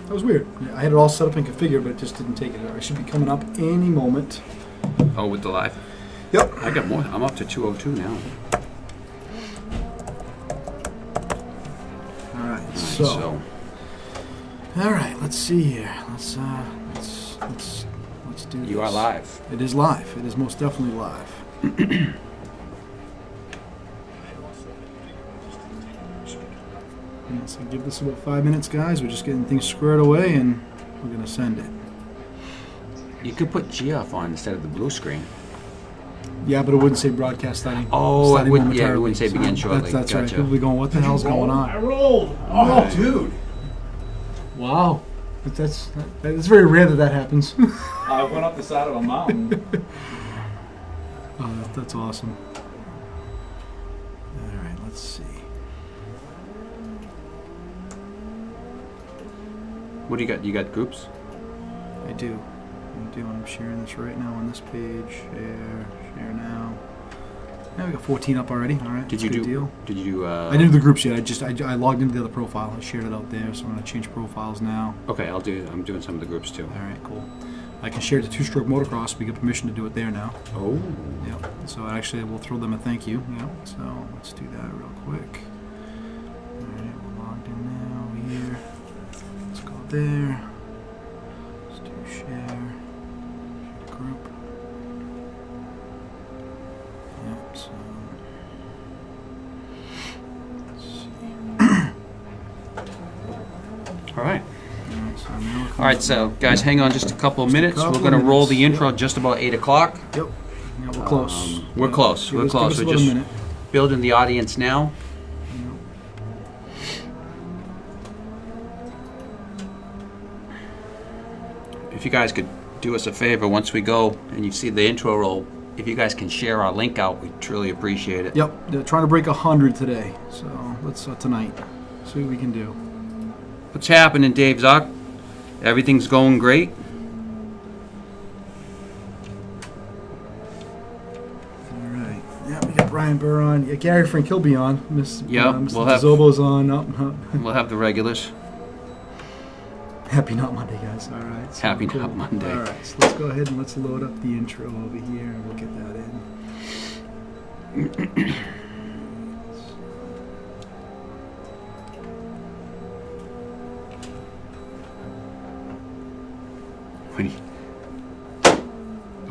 That was weird. I had it all set up and configured, but it just didn't take it. I should be coming up any moment. Oh, with the live? Yep. I got more. I'm up to 202 now. All right. So. All right. Let's see here. Let's do this. You are live. It is live. It is most definitely live. So give this about 5 minutes, guys. We're just getting things squared away, and we're gonna send it. You could put GF on instead of the blue screen. Yeah, but it wouldn't say broadcast starting. Oh, it wouldn't. Yeah, it wouldn't say begin shortly. That's gotcha. right. People be going, "What the hell's going on?" I rolled. Oh, dude! Wow, that's very rare that happens. I went up the side of a mountain. Oh, that's awesome. All right, let's see. What do you got? You got groups? I do. I'm sharing this right now on this page. Share now. Yeah, we got 14 up already. All right. Did you do? Did you do? I didn't do the groups yet. I logged into the other profile. I shared it out there, so I'm gonna change profiles now. Okay, I'm doing some of the groups too. All right, cool. I can share it to Two-Stroke Motocross. We get permission to do it there now. Oh. Yep. So actually, we'll throw them a thank you. Yep. So let's do that real quick. All right, we're logged in now here. Let's go there. Let's do share group. Yep. So let's see. All right. So All right, so guys, hang on just a couple of minutes. We're going to roll the intro just about 8 o'clock. Yep. Yeah, we're close. We're close. We're close. We're just building the audience now. If you guys could do us a favor, once we go and you see the intro roll, if you guys can share our link out, we truly appreciate it. Yep. They're trying to break 100 today. So let's tonight see what we can do. What's happening, Dave Zock? Everything's going great? All right. Yeah, we got Brian Burr on. Yeah, Gary Frank, he'll be on. Mr. We'll have Zobo's on. We'll have the regulars. Happy Not Monday, guys. All right. So Happy cool. Not Monday. All right. So let's go ahead and let's load up the intro over here, and we'll get that in.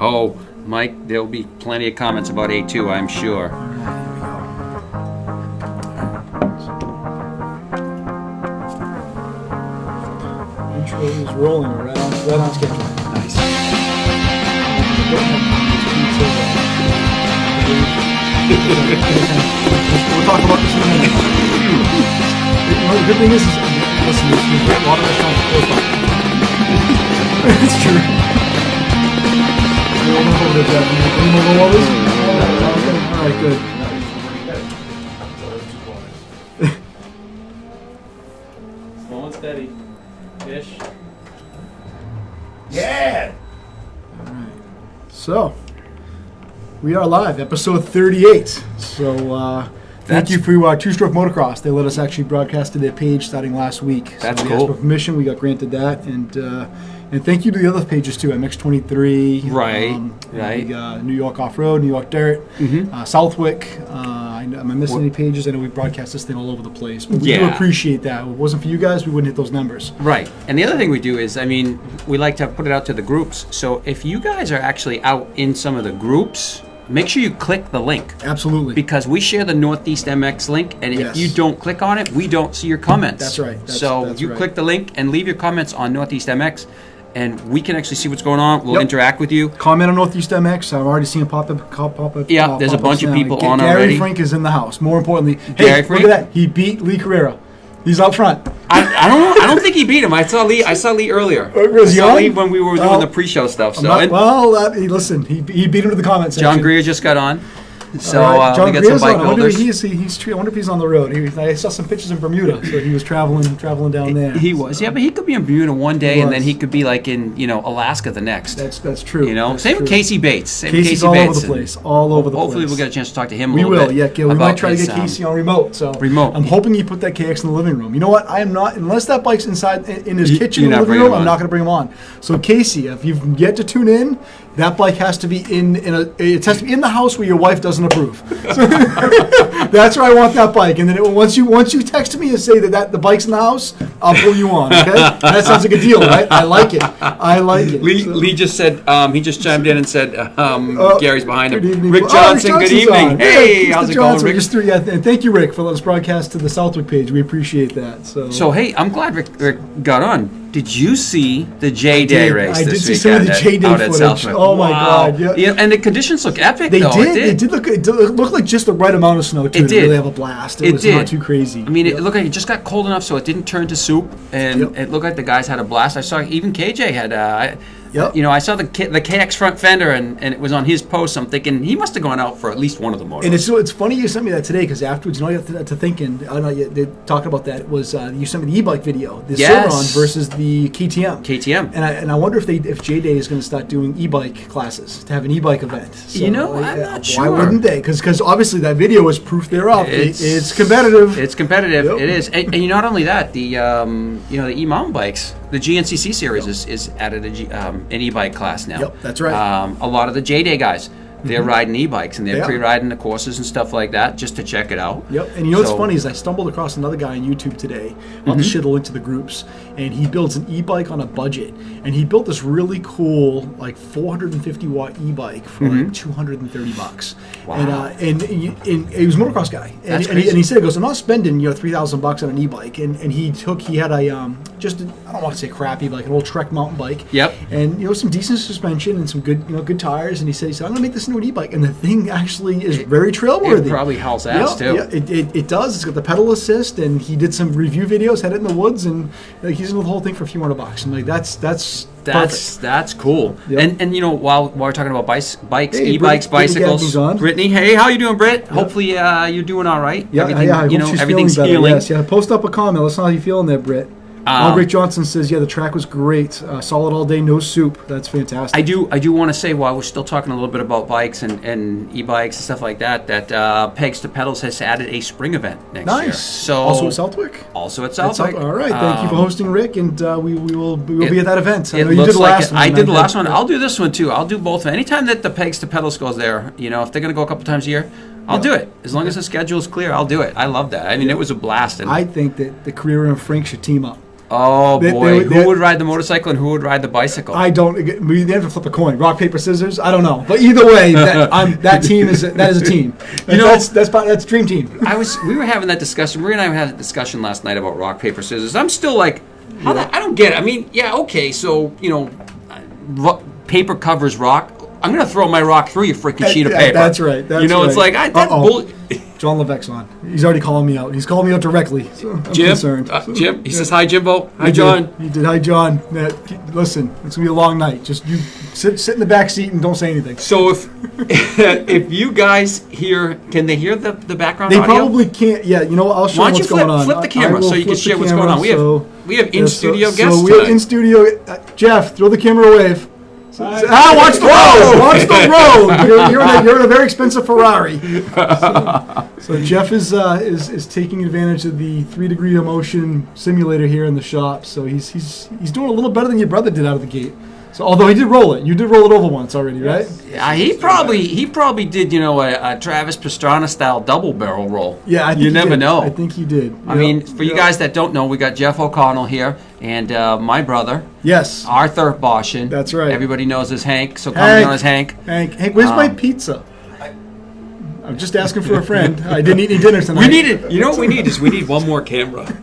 Oh, Mike, there'll be plenty of comments about A2, I'm sure. All right, here we go. Intro is rolling. We're right on schedule. Nice. We'll talk about this in a minute. The good thing is listen, there's a lot of restaurants close by. It's true. All right, good. Slow and steady. Ish. Yeah! All right. So, we are live, episode 38. So, thank you for Two-Stroke Motocross. They let us actually broadcast to their page starting last week. That's so we cool. asked for permission. We got granted that, and thank you to the other pages too. MX23, Right. New York Off Road, New York Dirt, Southwick. Am I missing any pages? I know we broadcast this thing all over the place, but we do appreciate that. If it wasn't for you guys, we wouldn't hit those numbers. Right. And the other thing we do is, we like to put it out to the groups. So if you guys are actually out in some of the groups, make sure you click the link. Absolutely. Because we share the Northeast MX link, and if you don't click on it, we don't see your comments. That's right. So you click the link and leave your comments on Northeast MX, and we can actually see what's going on. We'll interact with you. Comment on Northeast MX. I've already seen a pop-up. Yeah, there's a bunch of people on Gary already. Gary Frank is in the house. More importantly, Gary look at that. He beat Lee Carrera. He's out front. I don't think he beat him. I saw Lee earlier. Was he on? Lee when we were doing the pre-show stuff. So listen, he beat him to the comment section. John Greer just got on. So All right. John we got some Grier's bike on. I wonder if builders. I wonder if he's on the road. I saw some pictures in Bermuda, so he was traveling down there. He was, yeah, but he could be in Bermuda one day, and then was. he could be like in, Alaska the next. That's true. You know, That's same with true. Casey Bates. Same with Casey's Casey all Bates. over the place. All over the Hopefully place. we'll get a chance to talk to him a We little will, bit. yeah. We about might try to his, get Casey on remote. So remote. I'm hoping you put that KX in the living room. You know what? I am not, unless that bike's inside in his kitchen you're in the not living bringing room. him I'm on. not going to bring him on. So Casey, if you've yet to tune in, that bike has to be it has to be in the house where your wife doesn't approve. So that's where I want that bike. And then once you text me and say that the bike's in the house, I'll pull you on. Okay, that sounds like a deal, right? I like it. Lee just said, he just chimed in and said, Gary's behind him. Good evening. Rick Johnson, good Johnson's evening. on. Hey, Mr. how's it Johnson, going, Rick? and thank you, Rick, for letting us broadcast to the Southwick page. We appreciate that. So hey, I'm glad Rick got on. Did you see the J-Day race I did this see some of weekend the J-Day out at footage. Southwick? Oh, my God, yeah. And the conditions look epic, They though. did. It looked like just the right amount of snow, too, It to did. really have a blast. It was not too crazy. I mean, it looked like it just got cold enough so it didn't turn to soup, and it looked like the guys had a blast. I saw even KJ had. I saw the KX front fender, and it was on his post. I'm thinking he must have gone out for at least one of the motos. And it's funny you sent me that today, because afterwards, you got to thinking, I don't know, talking about that, was you sent me the e-bike video, the Silveron versus the KTM. KTM. And I wonder if J-Day is going to start doing e-bike classes, to have an e-bike event. So, I'm not sure. Why wouldn't they? Because obviously that video is proof thereof. It's competitive. It's competitive. Yep. It is. And not only that, the the e-mountain bikes, the GNCC series is added an e-bike class now. Yep, that's right. A lot of the J-Day guys, they're riding e-bikes, and they're Yeah. pre-riding the courses and stuff like that just to check it out. Yep, and what's funny is I stumbled across another guy on YouTube today. I'll just share the link to the groups, and he builds an e-bike on a budget, and he built this really cool, like 450 watt e-bike for like $230. Wow. And he was a motocross guy, and he said, he goes, I'm not spending $3,000 on an e-bike, and he had a I don't want to say crappy, but like an old Trek mountain bike. Yep. And some decent suspension and some good tires, and he said I'm gonna make this into an e-bike, and the thing actually is very trailworthy. It probably hauls ass too. Yeah, it does. It's got the pedal assist, and he did some review videos, had it in the woods, and he's into the whole thing for a few $100. And like that's perfect. That's cool. Yep. And while we're talking about bikes, Hey, e-bikes, Brittany Gabb's bicycles, on. Brittany, hey, how you doing, Britt? Hopefully you're doing all right. Yeah, Everything, I hope she's everything's feeling better. healing. Yes, yeah. Post up a comment. Let us know how you feeling there, Britt. Rick Johnson says, the track was great. Solid all day, no soup. That's fantastic. I do want to say, while we're still talking a little bit about bikes and e-bikes and stuff like that, that Pegs to Pedals has added a spring event next year. Nice. So Also at Southwick? Also at Southwick. All right. Thank you for hosting, Rick, and we will be at that event. I It know you looks did the like last one. I did the last one. I'll do this one too. I'll do both. Anytime that the Pegs to Pedals goes there, if they're going to go a couple times a year, I'll do it. As long as the schedule is clear, I'll do it. I love that. I mean, it was a blast. And I think that the Carrera and Frank should team up. oh boy, who would ride the motorcycle and who would ride the bicycle? I don't. We have to flip a coin. Rock, paper, scissors. I don't know, but either way, that team is a team. That's dream team. We were having that discussion. Maria and I had a discussion last night about rock, paper, scissors. I'm still like, I don't get it. I mean, yeah, okay, so paper covers rock. I'm gonna throw my rock through your freaking sheet of paper. That's right. It's like John Levesque's on. He's already calling me out. He's calling me out directly. So I'm concerned. Jim. He says hi, Jimbo. Hi, John. He did. Hi, John. Listen, it's gonna be a long night. Just you sit in the back seat and don't say anything. So if you guys hear, can they hear the background They audio? probably can't. Yeah, you know what? I'll show Why them don't what's you going on. flip the camera so you can share what's going on? We have in-studio guests So we have tonight. in-studio. Jeff, throw the camera a wave. Watch the road! Watch the road! You're in a very expensive Ferrari. So Jeff is taking advantage of the 3-degree of motion simulator here in the shop. So he's doing a little better than your brother did out of the gate. So although he did roll it, you did roll it over once already, right? Yeah, he probably did a Travis Pastrana style double barrel roll. Yeah, I think you he never did. know. I think he did. I mean, for you guys that don't know, we got Jeff O'Connell here and my brother. Yes. Arthur Boshin. That's right. Everybody knows as Hank, so call me known as Hank. Hank, where's my pizza? I'm just asking for a friend. I didn't eat any dinner tonight. What we need one more camera.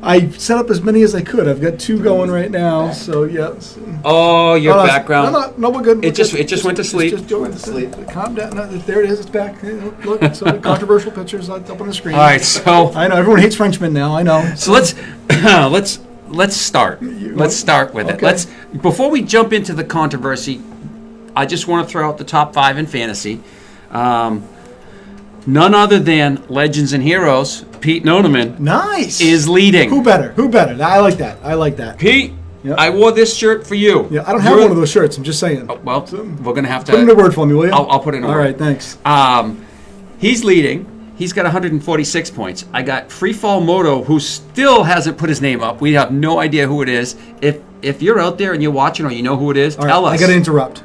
I set up as many as I could. I've got 2 going right now, so yeah. Oh, your background. No, we're good. It just went to sleep. Just went to sleep. Calm down. No, there it is. It's back. Look, so controversial pictures up on the screen. All right, so I know everyone hates Frenchmen now. I know. So let's start. Let's start with it. Okay. Before we jump into the controversy, I just want to throw out the top 5 in fantasy. none other than Legends and Heroes, Pete Noneman, Nice. is leading. Who better? Who better? I like that. I like that. Pete, Yep. I wore this shirt for you. Yeah, I don't have one of those shirts. I'm just saying. Well, we're going to have to... Put in a word for me, will you? I'll put in a word. All right, thanks. He's leading. He's got 146 points. I got Freefall Moto, who still hasn't put his name up. We have no idea who it is. If you're out there and you're watching or you know who it is, tell us. I got to interrupt.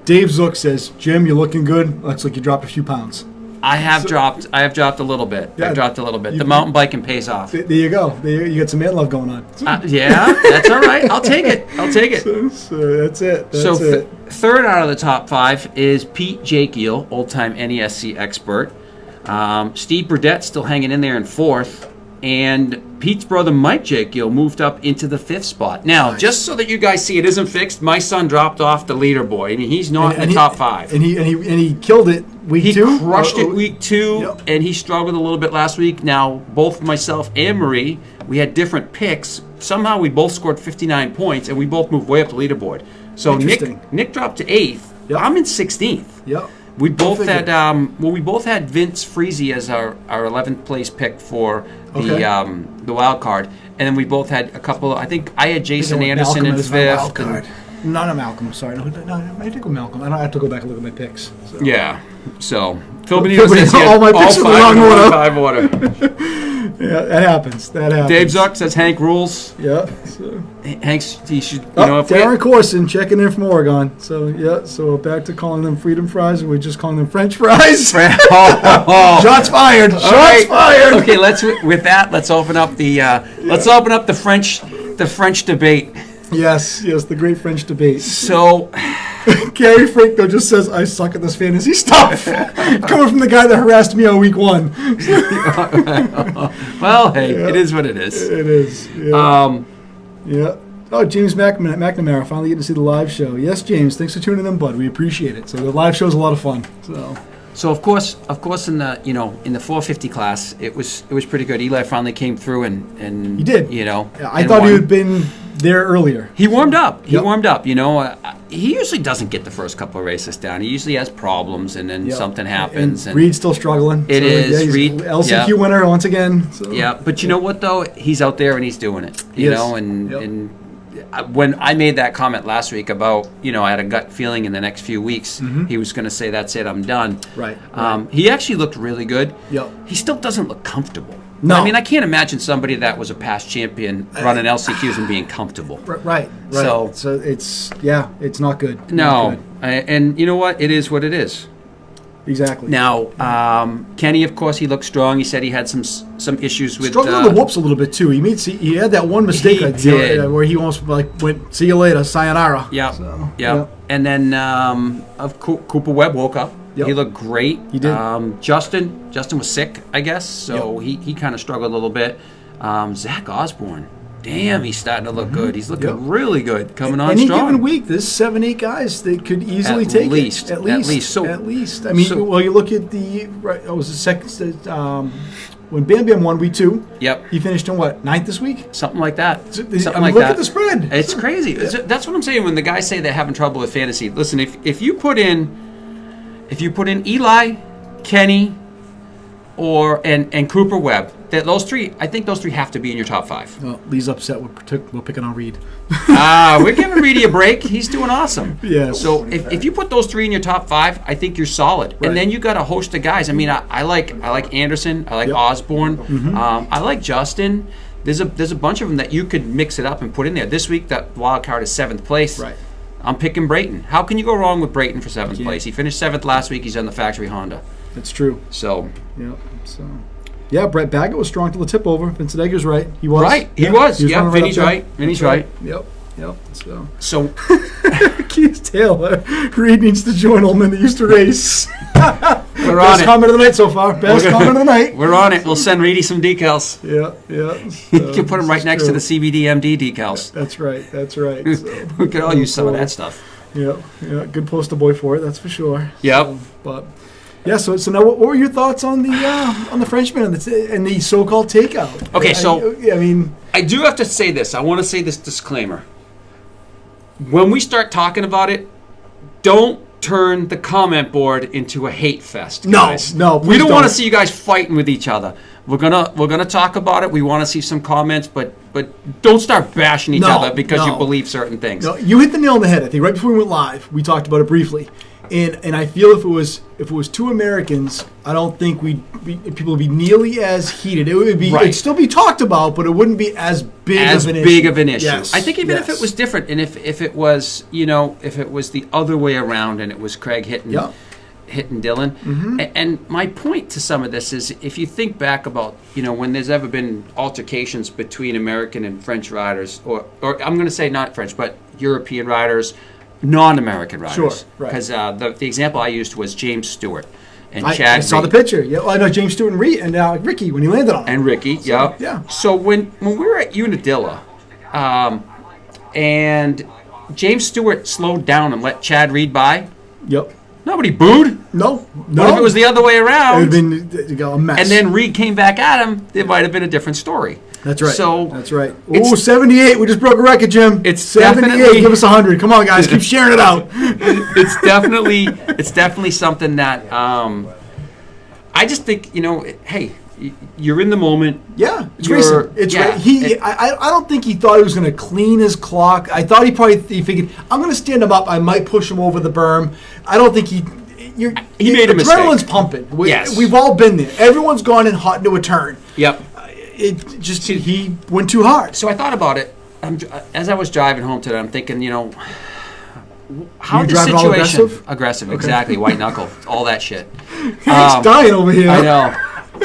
Dave Zook says, Jim, you're looking good. Looks like you dropped a few pounds. I have dropped a little bit. Yeah, I've dropped a little bit. The mountain biking pays off. There you go. You got some man love going on. Yeah, that's all right. I'll take it. So that's it. Third out of the top 5 is Pete Jakiel, old-time NESC expert. Steve Burdett still hanging in there in 4th. And Pete's brother Mike Jakiel moved up into the 5th spot. Now, just so that you guys see it isn't fixed, my son dropped off the leaderboard, and he's not in the top 5. And he killed it week 2. He crushed it week 2, Yep. and he struggled a little bit last week. Now, both myself and Marie, we had different picks. Somehow we both scored 59 points, and we both moved way up the leaderboard. So Nick dropped to 8th. Yep. I'm in 16th. Yep. We both had we both had Vince Freezy as our 11th place pick for the wild card, and then we both had a couple. I think I had Jason Anderson in 5th. Not a Malcolm. Sorry, no. I think with Malcolm. I have to go back and look at my picks. So. Yeah. So Phil Benito says all my picks in the wrong order. 5 order. Yeah, that happens. Dave Zuck says Hank rules. Yeah. So. Hank's he should. Darren Corson checking in from Oregon. So yeah. So back to calling them freedom fries, and we're just calling them French fries. Shots fired. Shots fired. Okay, let's open up the French debate. Yes, the great French debate. So, Gary Franco just says, I suck at this fantasy stuff. Coming from the guy that harassed me on week 1. Well, hey, it is what it is. It is. Yeah. Yeah. Oh, James McNamara, finally getting to see the live show. Yes, James, thanks for tuning in, bud. We appreciate it. So the live show is a lot of fun. So of course, in the in the 450 class, it was pretty good. Eli finally came through and he did. I thought he had been there earlier. He warmed up. He warmed up. He usually doesn't get the first couple of races down. He usually has problems, and then something happens. And Reed's still struggling. It is. Yeah, Reed, LCQ winner once again. So. Yeah, but you know what though? He's out there and he's doing it. And when I made that comment last week about, I had a gut feeling in the next few weeks he was going to say, that's it, I'm done. Right. He actually looked really good. Yep. He still doesn't look comfortable. No. I mean, I can't imagine somebody that was a past champion running LCQs and being comfortable. Right. So it's not good. No. And you know what? It is what it is. Exactly. Now, Kenny, of course, he looked strong. He said he had some issues with... Struggled with the whoops a little bit, too. He had that one mistake where he almost went, see you later, sayonara. Yeah. Yeah. And then Cooper Webb woke up. Yep. He looked great. He did. Justin was sick, I guess, so he kind of struggled a little bit. Zach Osborne. Damn, he's starting to look good. He's looking really good, coming on strong. Any given week, there's 7-8 guys that could easily take it. At least. I mean, you look at it was the second, when Bam Bam won week 2. Yep. He finished in what, 9th this week? Something like that. Look at the spread. It's crazy. Yeah. That's what I'm saying when the guys say they're having trouble with fantasy. Listen, if you put in Eli, Kenny, and Cooper Webb, I think those three have to be in your top 5. Well, Lee's upset. We're picking on Reed. We're giving Reedy a break. He's doing awesome. Yeah. So if you put those 3 in your top 5, I think you're solid. Right. And then you got a host of guys. I mean, I like Anderson. I like Osborne. Mm-hmm. I like Justin. There's a bunch of them that you could mix it up and put in there. This week, that wild card is 7th place. Right. I'm picking Brayton. How can you go wrong with Brayton for 7th place? He finished 7th last week. He's on the factory Honda. That's true. So. Yeah. Yeah, Brett Baggett was strong till the tip over. Vincent Egger's right. He was. Right. He was. Yeah, Vinny's right. Vinny's right. Yep. So Keith Taylor. Reed needs to join Ullman that used to race. We're on Best it. comment of the night so far. Best comment of the night. We're on it. We'll send Reedy some decals. Yeah. You can put them right next to the CBDMD decals. That's right. So, we could all use some of that stuff. Yeah. Good poster boy for it, that's for sure. Yep. So now, what were your thoughts on the Frenchman and the so-called takeout? Okay, so I mean, I do have to say this. I want to say this disclaimer. When we start talking about it, don't turn the comment board into a hate fest, No, guys. no, we don't please want to don't. see you guys fighting with each other. We're gonna talk about it. We want to see some comments, but don't start bashing each No, other because you no. believe certain things. No, you hit the nail on the head. I think right before we went live, we talked about it briefly, and I feel if it was two Americans, I don't think people would be nearly as heated. It would be it'd still be talked about, but it wouldn't be as big of an issue. Yes. I think even if it was different, and if it was if it was the other way around, and it was Craig hitting Dylan. Mm-hmm. And my point to some of this is, if you think back about when there's ever been altercations between American and French riders, or I'm going to say not French, but European riders, non-American riders. Sure, right. Because the example I used was James Stewart and I Chad. saw the picture. Yeah, well, I know James Stewart and Ricky when he landed on him. And Ricky, yeah. So when we were at Unadilla, and James Stewart slowed down and let Chad Reed by, Yep. nobody booed. No. What if it was the other way around? It would have been a mess. And then Reed came back at him, it might have been a different story. That's right. So that's right. Ooh, 78. We just broke a record, Jim. It's 78. definitely- Give us 100. Come on, guys. Keep sharing it out. it's definitely something that I just think hey, you're in the moment. Yeah, it's You're- racing. It's yeah, I don't think he thought he was going to clean his clock. I thought he figured I'm going to stand him up. I might push him over the berm. I don't think he made a mistake. Adrenaline's pumping. Yes. We've all been there. Everyone's gone in hot into a turn. Yep. He went too hard. So I thought about it as I was driving home today. I'm thinking, how You the driving all situation aggressive? Okay. exactly, white knuckle, all that shit. He's dying over here. I know.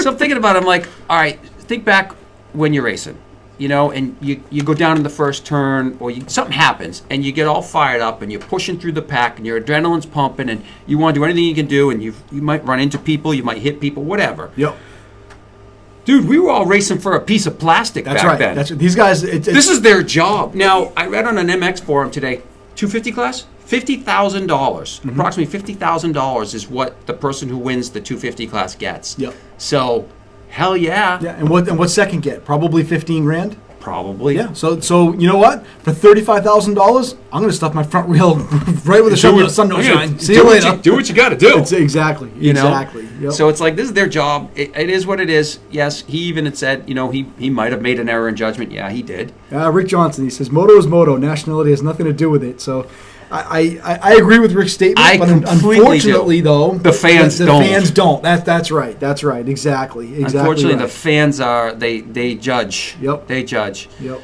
So I'm thinking about it. I'm like, all right, think back when you're racing, and you go down in the first turn, or something happens, and you get all fired up, and you're pushing through the pack, and your adrenaline's pumping, and you want to do anything you can do, and you might run into people, you might hit people, whatever. Yep. Dude, we were all racing for a piece of plastic That's back right. then. That's right. These guys. This is their job. Now, I read on an MX forum today, 250 class, $50,000. Approximately $50,000 is what the person who wins the 250 class gets. Yep. So, hell yeah. Yeah, and what second get? Probably 15 grand. Probably. Yeah. So you know what? For $35,000, I'm going to stuff my front wheel right where the sun don't shine. See you later. Do what you got to do. Exactly. Exactly. Yep. So it's like, this is their job. It is what it is. Yes, he even had said, he might have made an error in judgment. Yeah, he did. Rick Johnson, he says, moto is moto. Nationality has nothing to do with it. So I agree with Rick's statement, but unfortunately, though, the fans don't. The fans don't. That's right. That's right. Exactly. Unfortunately, right. the fans they judge. Yep. They judge. Yep.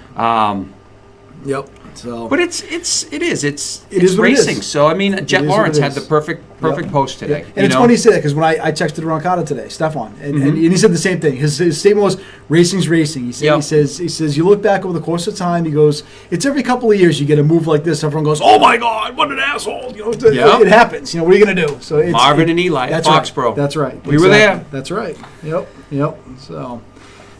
Yep. So, but it is what it racing. is. So I mean, Jet is Lawrence what it had is. the perfect post today. Yeah. And it's funny you say that because when I texted Roncada today, Stefan, and he said the same thing. His statement was, "Racing's racing." He said, he says, you look back over the course of time. He goes, it's every couple of years you get a move like this. Everyone goes, "Oh my God, what an asshole!" It happens. What are you gonna do? So it's, Marvin and Eli at Foxborough. Right. That's right. We were there. That's right. Yep. So.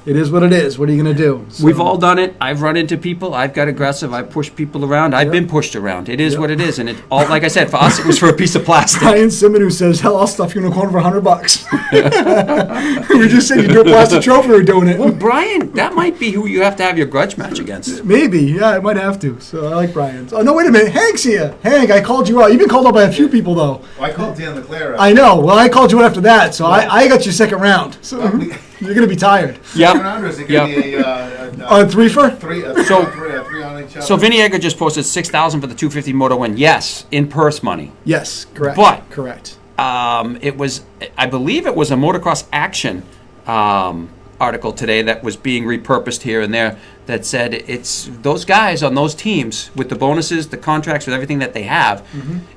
It is what it is. What are you going to do? So, we've all done it. I've run into people. I've got aggressive. I've pushed people around. I've been pushed around. It is what it is. And it all, like I said, for us, it was for a piece of plastic. Brian Simon, who says, "Hell, I'll stuff you in a corner for $100." We just said you do a plastic trophy. We're doing it. Well, Brian, that might be who you have to have your grudge match against. Maybe, yeah, I might have to. So I like Brian's. Oh no, wait a minute, Hank's here. Hank, I called you out. You've been called out by a few people though. Well, I called Dan LeClaire out. I know. Well, I called you out after that, so I got your second round. So you're going to be tired. Yep. Second round, or is it going to be On three for? three on each other? So Vinny Egger just posted $6,000 for the 250 moto win. Yes, in purse money. Yes, correct. But correct. It was, I believe, it was a Motocross Action article today that was being repurposed here and there that said it's those guys on those teams with the bonuses, the contracts, with everything that they have.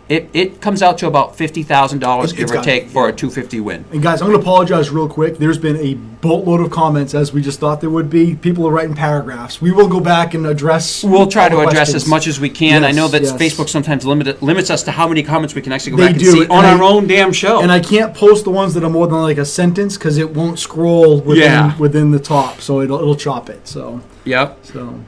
It comes out to about $50,000 give or take for a 250 win. And guys, I'm going to apologize real quick. There's been a boatload of comments, as we just thought there would be. People are writing paragraphs. We will go back and address. We'll try to all the address questions. as much as we can. Yes, I know that yes. Facebook sometimes limits us to how many comments we can actually go They back do, and see and on I- our own damn show. And I can't post the ones that are more than like a sentence because it won't scroll within the top, so it'll chop it. So. Yep.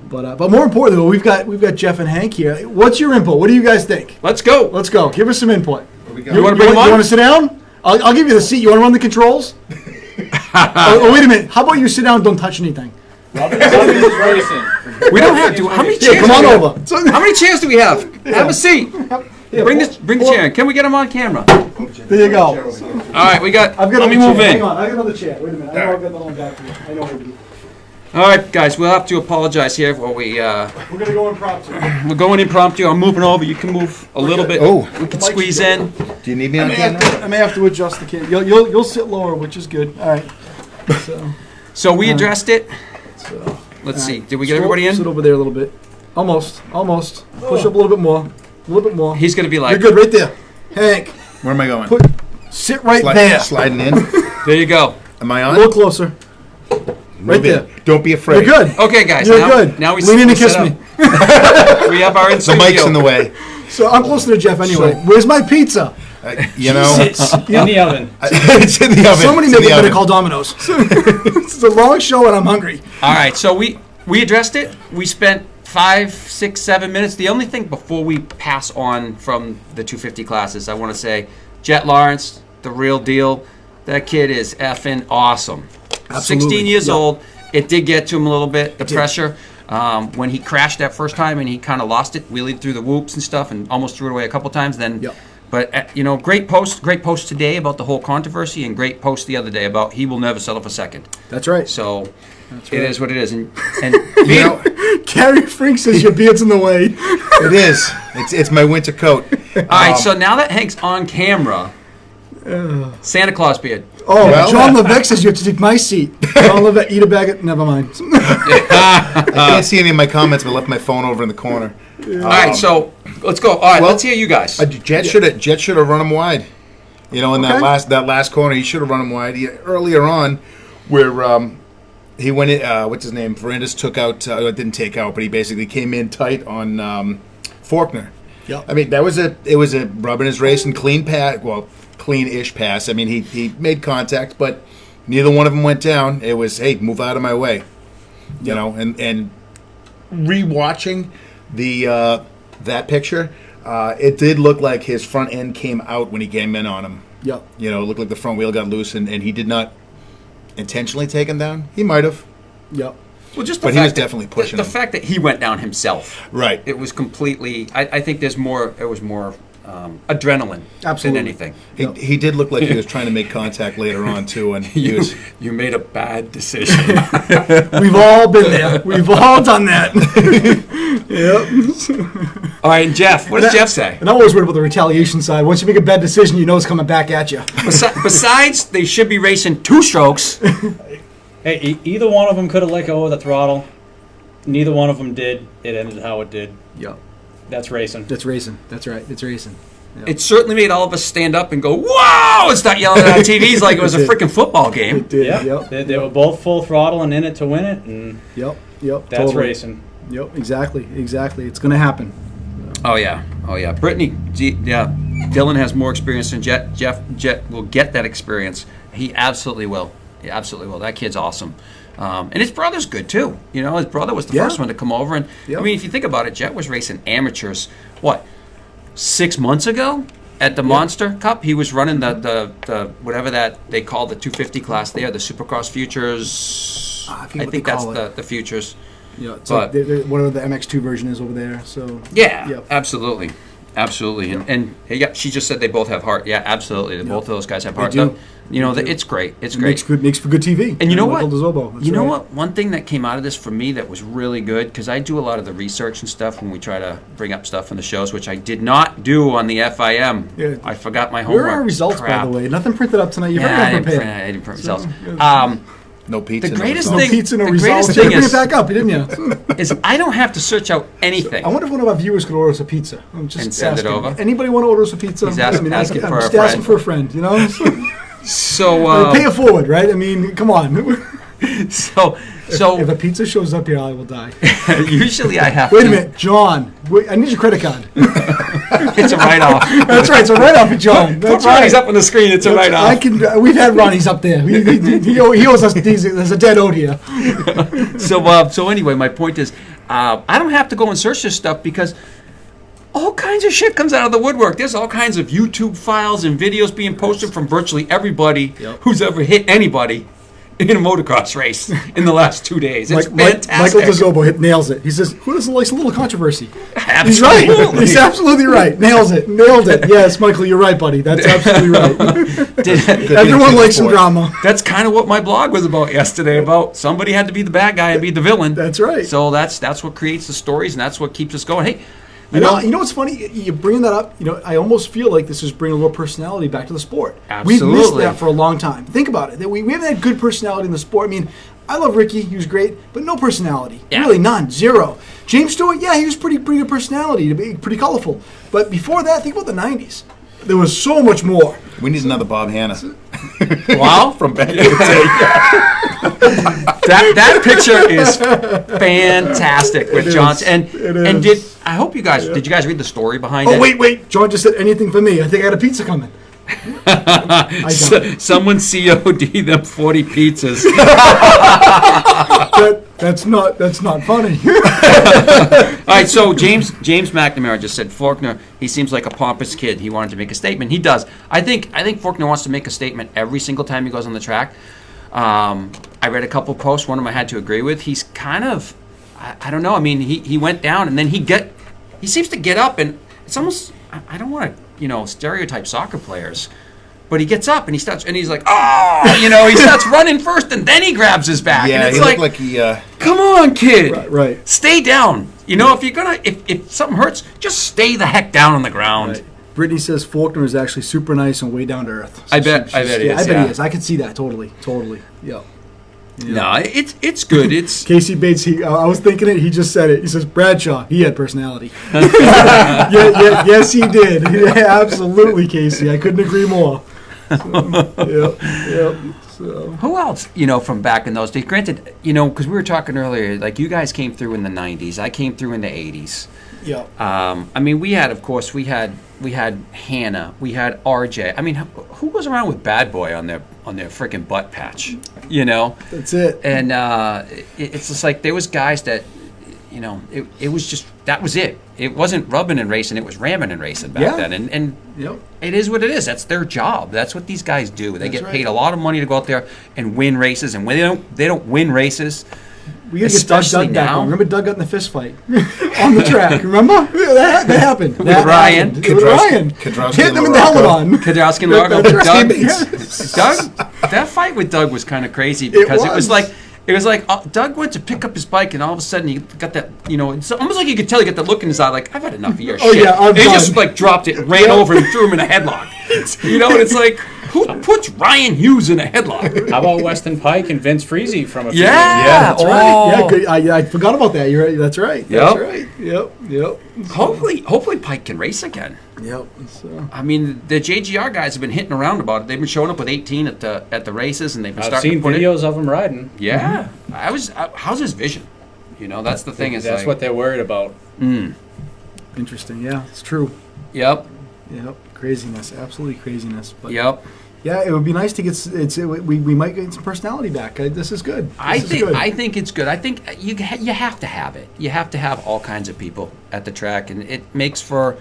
But more importantly, we've got Jeff and Hank here. What's your input? What do you guys think? Let's go. Let's go. Give us some input. What we You wanna bring them on? You want to sit down? I'll give you the seat. You want to run the controls? oh, wait a minute. How about you sit down and don't touch anything? Robin's racing. We don't have to. How many chairs? Come on do we over. have? How many chairs do we have? Have a seat. Here, Bring pull- this. Bring the pull- chair in. Can we get him on camera? There you go. All right, we got. I've got Let me another move chair. in. Hang on, I got another chair. Wait a minute. I know I've got another one back here. I know what we do. All right, guys, we'll have to apologize here for We're gonna go impromptu. we're going impromptu. I'm moving over. You can move a little bit. Oh. We can squeeze in. Do you need me I on may, camera? I may have to adjust the camera. You'll sit lower, which is good. All right. So we addressed it. So Let's see. Did we get everybody Sit in? over there a little bit. Almost. Push up a little bit more. A little bit more. He's gonna be You're like, good right there, Hank. Where am I going? Sit right there. Sliding in. there you go. Am I A on? little closer. Right Move in. there. Don't be You're afraid. good. Okay, guys. You're now, good. Now we lean in we and kiss set me. up. We have our The inside mic's in the way. So I'm closer to Jeff anyway. So- Where's my pizza? You know, It's in the oven. it's in the oven. Somebody It's make in it the better oven. call Domino's. It's a long show and I'm hungry. All right, so we addressed it. We spent 5, 6, 7 minutes. The only thing before we pass on from the 250 classes, I want to say, Jet Lawrence, the real deal. That kid is effing awesome. Absolutely. 16 years Yeah. old. It did get to him a little bit, the pressure. When he crashed that first time and he kind of lost it, wheelied through the whoops and stuff and almost threw it away a couple times. Then, Yep. But great post today about the whole controversy, and great post the other day about he will never settle for second. That's right. So it right. is what it is, and You know, Carrie Frink says your beard's in the way. it is. It's my winter coat. all right. So now that Hank's on camera, Santa Claus beard. Oh, Well- John Levesque says you have to take my seat. John Levesque, eat a bag of... Never mind. I can't see any of my comments, but I left my phone over in the corner. All right, so let's go. All right, well, let's hear you guys. Jet should have run him wide. You know, in Okay. that last corner, he should have run him wide. Earlier on, where he went in, what's his name? Verandas took out, didn't take out, but he basically came in tight on Faulkner. Yep. I mean, it was a rub in his race and clean pass. Well, clean-ish pass. I mean, he made contact, but neither one of them went down. It was, hey, move out of my way. You know, and rewatching the that picture, it did look like his front end came out when he came in on him. Yep. You know, it looked like the front wheel got loose, and he did not intentionally take him down. He might have. Yep. Well, just But he was definitely pushing the him. fact that he went down himself. Right. It was completely. I think there's more. It was more adrenaline Absolutely. than anything. He did look like he was trying to make contact later on, too, and he was... You made a bad decision. We've all been there. We've all done that. Yep. All right, Jeff. What does Jeff say? And I'm always worried about the retaliation side. Once you make a bad decision, you know it's coming back at you. Besides, they should be racing 2 strokes. Hey, either one of them could have let go of the throttle. Neither one of them did. It ended how it did. Yep. That's racing. That's racing. That's right. It's racing. It certainly made all of us stand up and go, "Whoa!" and start yelling at our TVs like it was a freaking football game. It did. Yep. Yep. They were both full throttle and in it to win it, and Yep. Yep. that's Totally. racing. Yep. Exactly. Exactly. It's going to happen. Oh yeah. Brittany, yeah. Dylan has more experience than Jet. Jet will get that experience. He absolutely will. He absolutely will. That kid's awesome. And his brother's good too. You know, his brother was the Yeah. first one to come over, and Yep. I mean, if you think about it, Jet was racing amateurs. What, 6 months ago at the Monster Cup? He was running the whatever that they call the 250 class there, the Supercross Futures. I I forget what think they that's call it. the Futures. Yeah. It's But- like whatever the MX2 version is over there. So. Yeah, Yep. absolutely. Absolutely. And yeah, she just said they both have heart. Yeah, absolutely. Both of those guys have heart. do. You know, They do. it's great. It's It great. makes for good TV. And you know what? Michael DeZobo, that's You know right. what? One thing that came out of this for me that was really good, because I do a lot of the research and stuff when we try to bring up stuff in the shows, which I did not do on the FIM. Yeah. I forgot my Where homework. are our results, Crap. by the way? Nothing printed up tonight. You're Yeah, I very didn't print, prepared. I didn't print results. No pizza. The greatest no No thing- pizza, no the results. greatest You thing bring it is- back up, didn't you? Is I don't have to search out anything. I wonder if one of our viewers could order us a pizza. I'm just And send it asking. over? Anybody want to order us a pizza? He's asking I'm for just a asking friend. for a friend. You know, So, pay it forward, right? I mean, come on. so If a pizza shows up here, I will die. usually I have Wait to. a minute, John. Wait, I need your credit card. It's a write-off. That's right. It's a write-off for John. Put That's Ronnie's right. up on the screen. It's a I write-off. can. We've had Ronnie's up there. He owes us. There's a dead ode here. So anyway, my point is, I don't have to go and search this stuff because all kinds of shit comes out of the woodwork. There's all kinds of YouTube files and videos being posted from virtually everybody Yep. who's ever hit anybody in a motocross race in the last 2 days. It's fantastic. Michael DeZobo nails it. He says, "Who doesn't like a little controversy?" Absolutely. He's right. He's absolutely right. Nailed it. Yes, Michael, you're right, buddy. That's absolutely right. Everyone likes some drama. That's kind of what my blog was about yesterday. About somebody had to be the bad guy and be the villain. That's right. So that's what creates the stories, and that's what keeps us going. Hey, You know what's funny? You're bringing that up. I almost feel like this is bringing a little personality back to the sport. Absolutely. We've missed that for a long time. Think about it. We haven't had good personality in the sport. I mean, I love Ricky. He was great, but no personality. Yeah. Really, none. Zero. James Stewart, he was pretty good personality, pretty colorful. But before that, think about the 90s. There was so much more. We need another Bob Hanna. Wow. From back in the day. That picture is fantastic with Johnson. And I hope you guys did you guys read the story behind it? Oh wait! John just said anything for me. I think I had a pizza coming. Someone COD them 40 pizzas. That's not funny. All right, so James McNamara just said Faulkner. He seems like a pompous kid. He wanted to make a statement. He does. I think Faulkner wants to make a statement every single time he goes on the track. I read a couple posts. One of them I had to agree with. He's kind of, I don't know. I mean, he went down and then he seems to get up and it's almost. I don't want to stereotype soccer players. But he gets up and he's like, oh, he starts running first and then he grabs his back. Yeah, and it's he looked like he. Come on, kid. Right. Stay down. If you're gonna, if something hurts, just stay the heck down on the ground. Right. Brittany says Faulkner is actually super nice and way down to earth. So I bet he is. I bet he is. I can see that totally. Yeah. No, it's good. It's Casey Bates. I was thinking it. He just said it. He says Bradshaw. He had personality. Yes, he did. Yeah, absolutely, Casey. I couldn't agree more. So. Who else, from back in those days? Granted, because we were talking earlier, like you guys came through in the 90s. I came through in the 80s. Yeah. I mean, we had Hannah. We had RJ. I mean, who goes around with Bad Boy on their freaking butt patch? That's it. And it's just like there was guys that, it was just that was it. It wasn't rubbing and racing. It was ramming and racing back then. And it is what it is. That's their job. That's what these guys do. They get paid a lot of money to go out there and win races. And when they don't win races, we gotta get Doug back on. Remember Doug got in the fist fight on the track? Remember? That happened. With Ryan. Hitting him in the helmet on. Kadrowski and Largo. Doug. That fight with Doug was kind of crazy because it was like Doug went to pick up his bike and all of a sudden he got that, it's almost like you could tell he got the look in his eye like, I've had enough of your shit. Yeah, and he just dropped it, ran over and threw him in a headlock. And it's like, who puts Ryan Hughes in a headlock? How about Weston Pike and Vince Freeze from a few years ago? That's right. Yeah, good. I forgot about that. You're right. That's right. Yep. That's right. Yep. Hopefully Pike can race again. Yep. So. I mean, the JGR guys have been hitting around about it. They've been showing up with 18 at the races, and they've been I've seen videos of them riding. Yeah. How's his vision? That's the thing. That's what they're worried about. Interesting. Yeah, it's true. Yep. Craziness. Absolutely craziness. But yep. Yeah, it would be nice to get. We might get some personality back. This is good. I think it's good. I think you have to have it. You have to have all kinds of people at the track, and it makes for.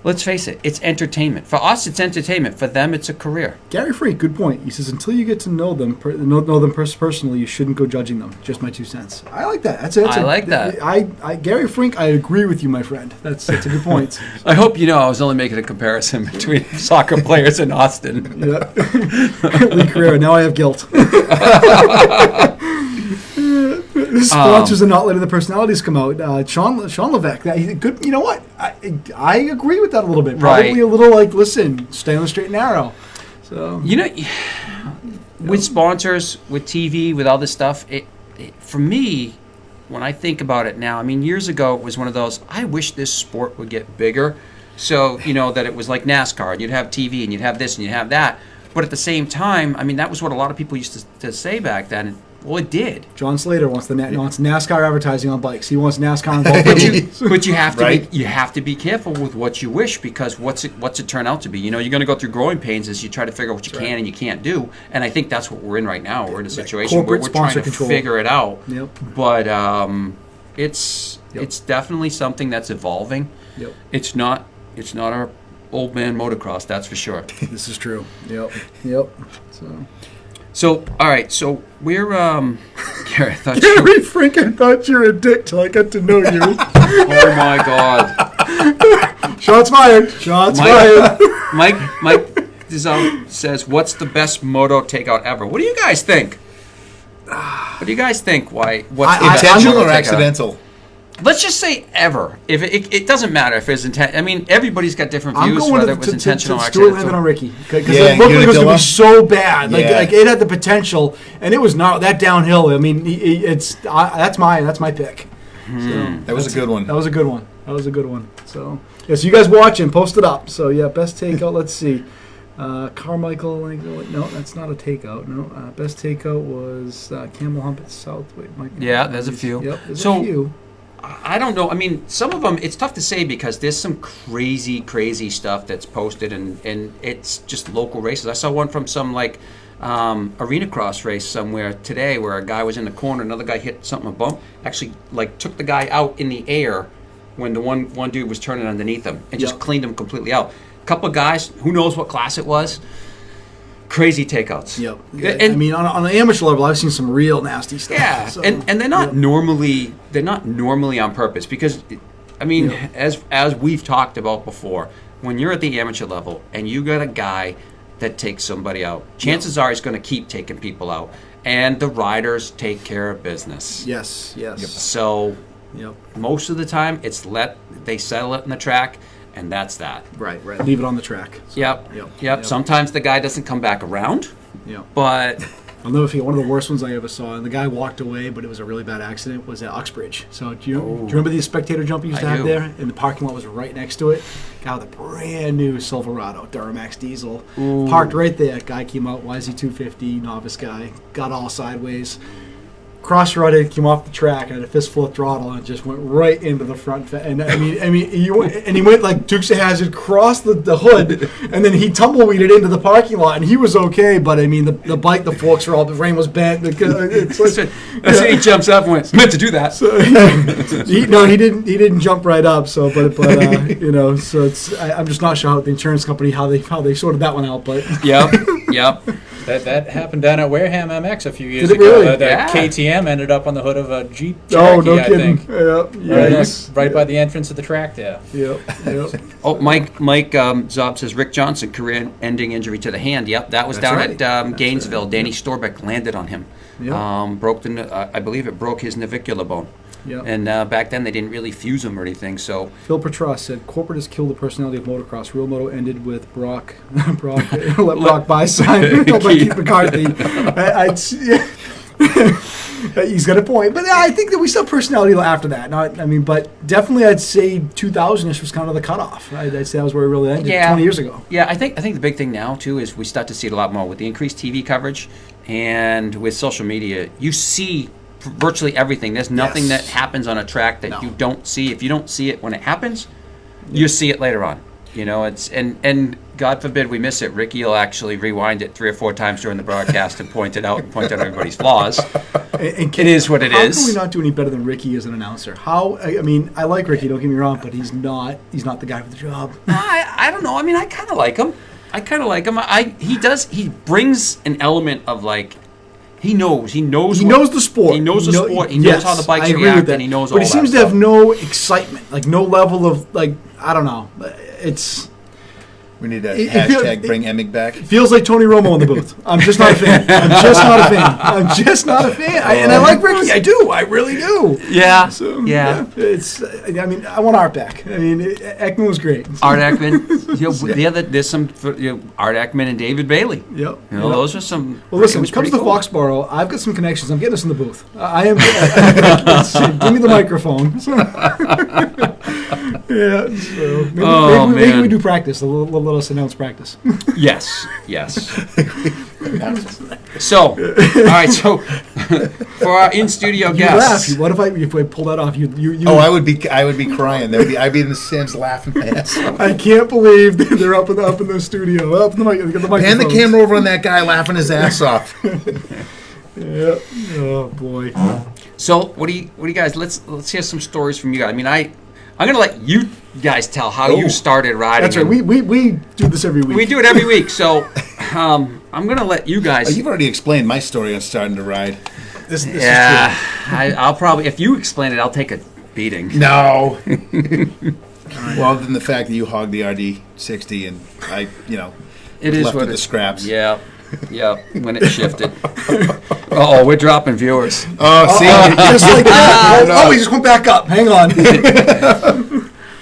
Let's face it, it's entertainment. For us, it's entertainment. For them, it's a career. Gary Frank, good point. He says, until you get to know them, personally, you shouldn't go judging them. Just my 2 cents. I like that. I like that. Gary Frank, I agree with you, my friend. That's a good point. I hope I was only making a comparison between soccer players in Austin. Yeah. Lee Carrera, now I have guilt. Sponsors are not letting the personalities come out. Sean Levesque, good. You know what? I agree with that a little bit. Probably a little listen, stay on the straight and narrow. So with sponsors, with TV, with all this stuff, for me, when I think about it now, I mean, years ago it was one of those. I wish this sport would get bigger, so that it was like NASCAR, and you'd have TV, and you'd have this, and you'd have that. But at the same time, I mean, that was what a lot of people used to say back then. Well, it did. John Slater wants NASCAR advertising on bikes. He wants NASCAR involved. But you have to you have to be careful with what you wish, because what's it turn out to be? You're going to go through growing pains as you try to figure out what you can and you can't do. And I think that's what we're in right now. We're in a situation where we're trying to figure it out. Yep. But it's definitely something that's evolving. Yep. It's not our old man motocross, that's for sure. This is true. Yep. So. So, all right. So we're Gary, I thought you. Gary freaking thought you were a dick till I got to know you. Oh my God. Shots fired. Shots fired. Mike says, "What's the best moto takeout ever?" What do you guys think? What do you guys think? What's the best Intentional moto or takeout? accidental? Let's just say ever. If it doesn't matter if it's intent. I mean, everybody's got different I'm views going whether to, it was to, intentional to or Stuart accidental. Levin on Ricky because Yeah, it looked like it was going to Unadilla. be so bad. Like, Yeah. like it had the potential, and it was not that downhill. I mean, that's my pick. So That was a good one. That was a good one. That was a good one. So yes, you guys watching, post it up. So yeah, best takeout. Let's see. Carmichael, no, that's not a takeout. No, best takeout was Camel Hump at South. Wait, Mike. Yeah, there's a few. Yep, there's So- a few. I don't know. I mean, some of them, it's tough to say because there's some crazy stuff that's posted and it's just local races. I saw one from some like arena cross race somewhere today where a guy was in the corner, another guy hit something, a bump, actually like took the guy out in the air when the one dude was turning underneath him and just Yep. cleaned him completely out. A couple of guys, who knows what class it was, crazy takeouts. Yep. And, I mean, on an amateur level, I've seen some real nasty stuff. yeah, So, and they're not normally on purpose because, I mean, Yeah. as we've talked about before, when you're at the amateur level and you got a guy that takes somebody out, chances are he's going to keep taking people out, and the riders take care of business. Yes. So Yep. most of the time, they settle it in the track, and that's that. Right. Leave it on the track. So, Yep. Yep. Sometimes the guy doesn't come back around, Yep. but. I'll never forget one of the worst ones I ever saw, and the guy walked away, but it was a really bad accident. Was at Uxbridge. So do you remember the spectator jump you used to I have do. there? And the parking lot was right next to it. Guy with a brand new Silverado Duramax diesel, parked right there. Guy came out, YZ250, novice guy, got all sideways, cross-rutted, came off the track, and had a fistful of throttle, and just went right into the front. And I mean, he went like Dukes of Hazzard, crossed the hood, and then he tumbleweeded into the parking lot, and he was okay. But I mean, the bike, the forks were all, the frame was bent. It's like, So he jumps up and went, meant to do that. he didn't jump right up. So, but so it's I'm just not sure how the insurance company how they sorted that one out. But Yep. That happened down at Wareham MX a few years Did it ago. really? The Yeah. KTM ended up on the hood of a Jeep Cherokee, oh, no I kidding. think. Right by the entrance of the track there. Yep. Oh, Mike Zob says Rick Johnson, career-ending injury to the hand. Yep, that was That's down right. at Gainesville. Danny Storbeck landed on him. Yep. I believe it broke his navicular bone. Yep. And back then they didn't really fuse him or anything. So Phil Petros said, "Corporate has killed the personality of motocross. Real moto ended with Brock. Let Brock buy sign. By Keith McCarthy. He's got a point, but I think that we saw personality after that. But definitely, I'd say 2000ish was kind of the cutoff. I'd say that was where it really ended. 20 years ago. Yeah, I think the big thing now too is we start to see it a lot more with the increased TV coverage and with social media. You see virtually everything. There's nothing Yes. that happens on a track that No. you don't see. If you don't see it when it happens, you see it later on. You know, it's and God forbid we miss it. Ricky will actually rewind it 3 or 4 times during the broadcast and point out everybody's flaws. And It is what it how is. can we not do any better than Ricky as an announcer? I mean, I like Ricky. Don't get me wrong, but he's not the guy for the job. I don't know. I mean, I kind of like him. He brings an element of like. He knows He knows the sport. He knows the sport. He yes, knows how the bikes I agree react, with that. and he knows but all he that seems to stuff. have no excitement, like no level of like I don't know. It's We need a It hashtag bring Emig back. feels like Tony Romo in the booth. I'm just not a fan. And I like Ricky. I do. I really do. Yeah. So, Yeah. It's. I mean, I want Art back. I mean, Ekman was great. Art Ekman. There's some Art Ekman and David Bailey. Yep. Those are some. Well, listen, it when was it comes to pretty cool. Foxborough, I've got some connections. I'm getting us in the booth. I am. Give me the microphone. Yeah. So maybe we do practice. They'll let us announce practice. Yes. So, all right. So, for our in-studio You guests, laugh. What if I pull that off? You. Oh, I would be crying. I'd be in the stands laughing my ass off. I can't believe they're up in the studio. Up in the microphone. Pan the camera over on that guy laughing his ass off. Yeah. Oh boy. So, what do you guys? Let's hear some stories from you guys. I mean, I'm gonna let you guys tell how you started riding. That's right. and We do this every week. we do it every week. So, I'm gonna let you guys. You've already explained my story on starting to ride. This Yeah, I'll probably, if you explain it, I'll take a beating. No. Well, other than the fact that you hogged the RD60 and I, It is left what with the scraps. Yeah, when it shifted. Oh, we're dropping viewers. Oh, see? just like that. Oh, we just went back up. Hang on.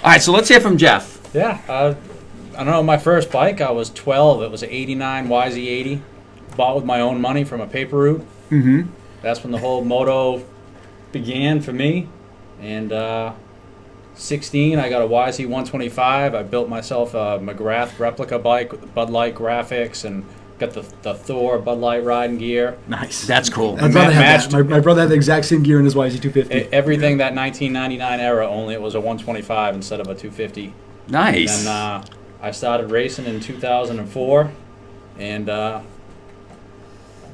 All right, so let's hear from Jeff. Yeah, I don't know. My first bike, I was 12. It was an '89 YZ80, bought with my own money from a paper route. Mm-hmm. That's when the whole moto began for me. And 16, I got a YZ 125. I built myself a McGrath replica bike with the Bud Light graphics and got the Thor Bud Light riding gear. Nice. That's cool. My brother had Matched- that. My brother had the exact same gear in his YZ250. Everything that 1999 era, only it was a 125 instead of a 250. Nice. And I started racing in 2004, and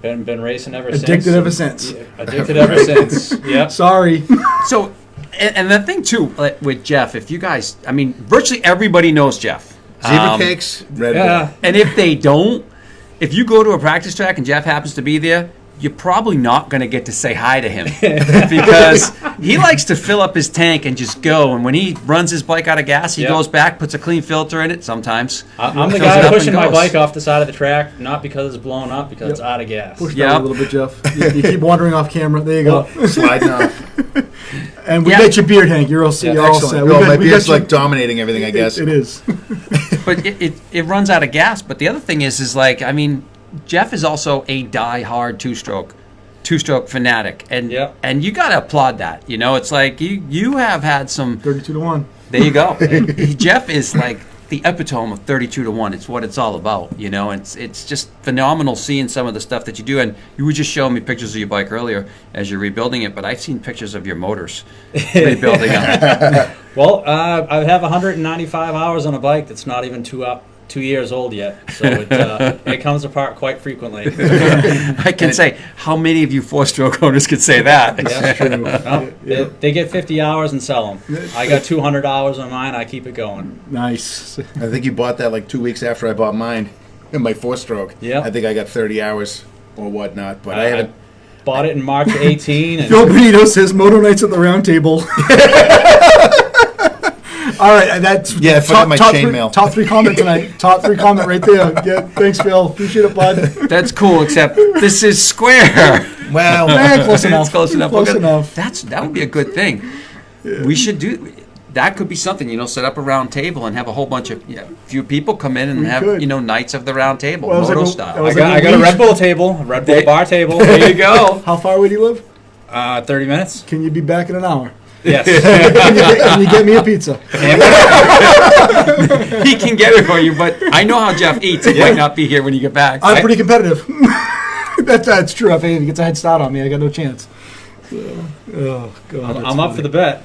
been racing ever since. Addicted ever since. Yeah, addicted ever since. Yep. Sorry. So, and the thing too, like, with Jeff, if you guys, I mean, virtually everybody knows Jeff. Zebra cakes, Red Bull. Yeah. And if they don't, if you go to a practice track and Jeff happens to be there, you're probably not going to get to say hi to him because he likes to fill up his tank and just go. And when he runs his bike out of gas, he Yep. goes back, puts a clean filter in it sometimes. I'm the Fills it guy up pushing and my goes. bike off the side of the track, not because it's blown up, because it's Yep. out of gas. Push Yeah. that a little bit, Jeff. You keep wandering off camera. There you go. Sliding off. And we Yeah. got your beard, Hank. You're all set. You're all set. Excellent. We No, got- my we got beard's you- like dominating everything, I guess. It is. But it runs out of gas. But the other thing is like, I mean, Jeff is also a die-hard two-stroke fanatic. And Yep. and you got to applaud that. You know, it's like you have had some. 32-1. There you go. Jeff is like the epitome of 32-1. It's what it's all about, you know. It's just phenomenal seeing some of the stuff that you do. And you were just showing me pictures of your bike earlier as you're rebuilding it, but I've seen pictures of your motors rebuilding them. Well, I have 195 hours on a bike that's not even 2 years old yet, so it comes apart quite frequently. I can say, how many of you four-stroke owners could say that? That's true. No, they get 50 hours and sell them. I got 200 hours on mine. I keep it going. Nice. I think you bought that like 2 weeks after I bought mine in my four-stroke. Yeah. I think I got 30 hours or whatnot, but I haven't. Bought it in March 18. And Phil Benito says Moto Nights at the Round Table. All right, that's Yeah, forget my chainmail. Top three comment tonight. Top three comment right there. Yeah, thanks, Phil. Appreciate it, bud. That's cool, except this is square. Well, Close enough. It's close enough. Close Okay. enough. That would be a good thing. We should do that. Could be something, you know. Set up a round table and have a whole bunch of few people come in and We have could. nights of the round table, Well, I was moto like, style. I was I got a Red Bull table, a Red Bull bar table. There you go. How far away do you live? 30 minutes. Can you be back in an hour? Yes. Can you get me a pizza? He can get it for you, but I know how Jeff eats. He might not be here when you get back. I'm pretty competitive. That's true. If he gets a head start on me, I got no chance. Oh God, I'm up for the bet.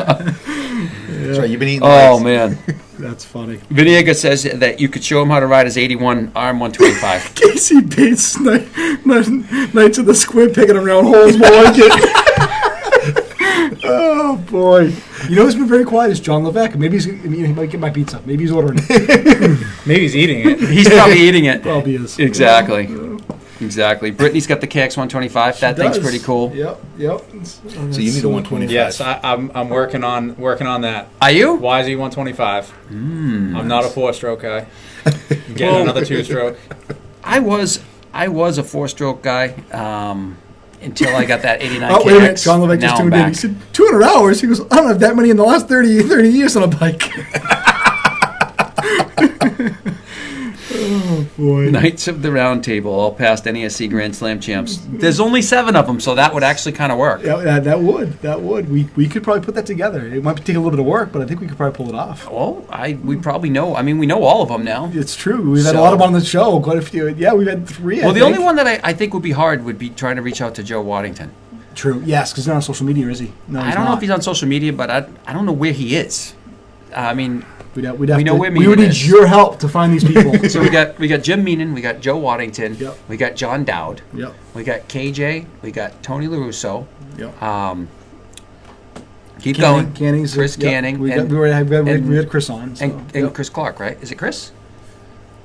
That's right. You've been eating. Oh legs. man. That's funny. Viniega says that you could show him how to ride his 81 RM125. Casey Bates nights in the square picking around holes more like it. Oh boy! You know who's been very quiet is John Levesque. Maybe he might get my pizza. Maybe he's ordering it. Maybe he's eating it. He's probably eating it. Probably is. Exactly. Exactly. Brittany's got the KX125. That thing's Does. pretty cool. Yep. So you need a 125. Yes, I'm working on that. Are you? YZ 125. I'm not a four-stroke guy. I'm getting another two-stroke. I was a four-stroke guy until I got that 89 Oh, KX. wait a minute. John Levesque just Now I'm tuned in. back. He said 200 hours. He goes, I don't have that many in the last 30 years on a bike. Oh boy! Knights of the Round Table, all past NESC Grand Slam champs. There's only 7 of them, so that would actually kind of work. Yeah, that would. We could probably put that together. It might take a little bit of work, but I think we could probably pull it off. Well, we probably know. I mean, we know all of them now. It's true. We've had a So- lot of them on the show. Quite a few. Yeah, we've had 3. Well, the only one that I think would be hard would be trying to reach out to Joe Waddington. True. Yes, because he's not on social media, is he? No, I don't know if he's on social media, but I don't know where he is. I mean, We'd have we know to, where we would Meenan need is. your help to find these people. so we got Jim Meenan, we got Joe Waddington, Yep. we got John Dowd, Yep. we got KJ, we got Tony LaRusso. Yep. Keep going. Canning's Chris yep. Canning We and- had Chris on. So, And yep. Chris Clark, right? Is it Chris?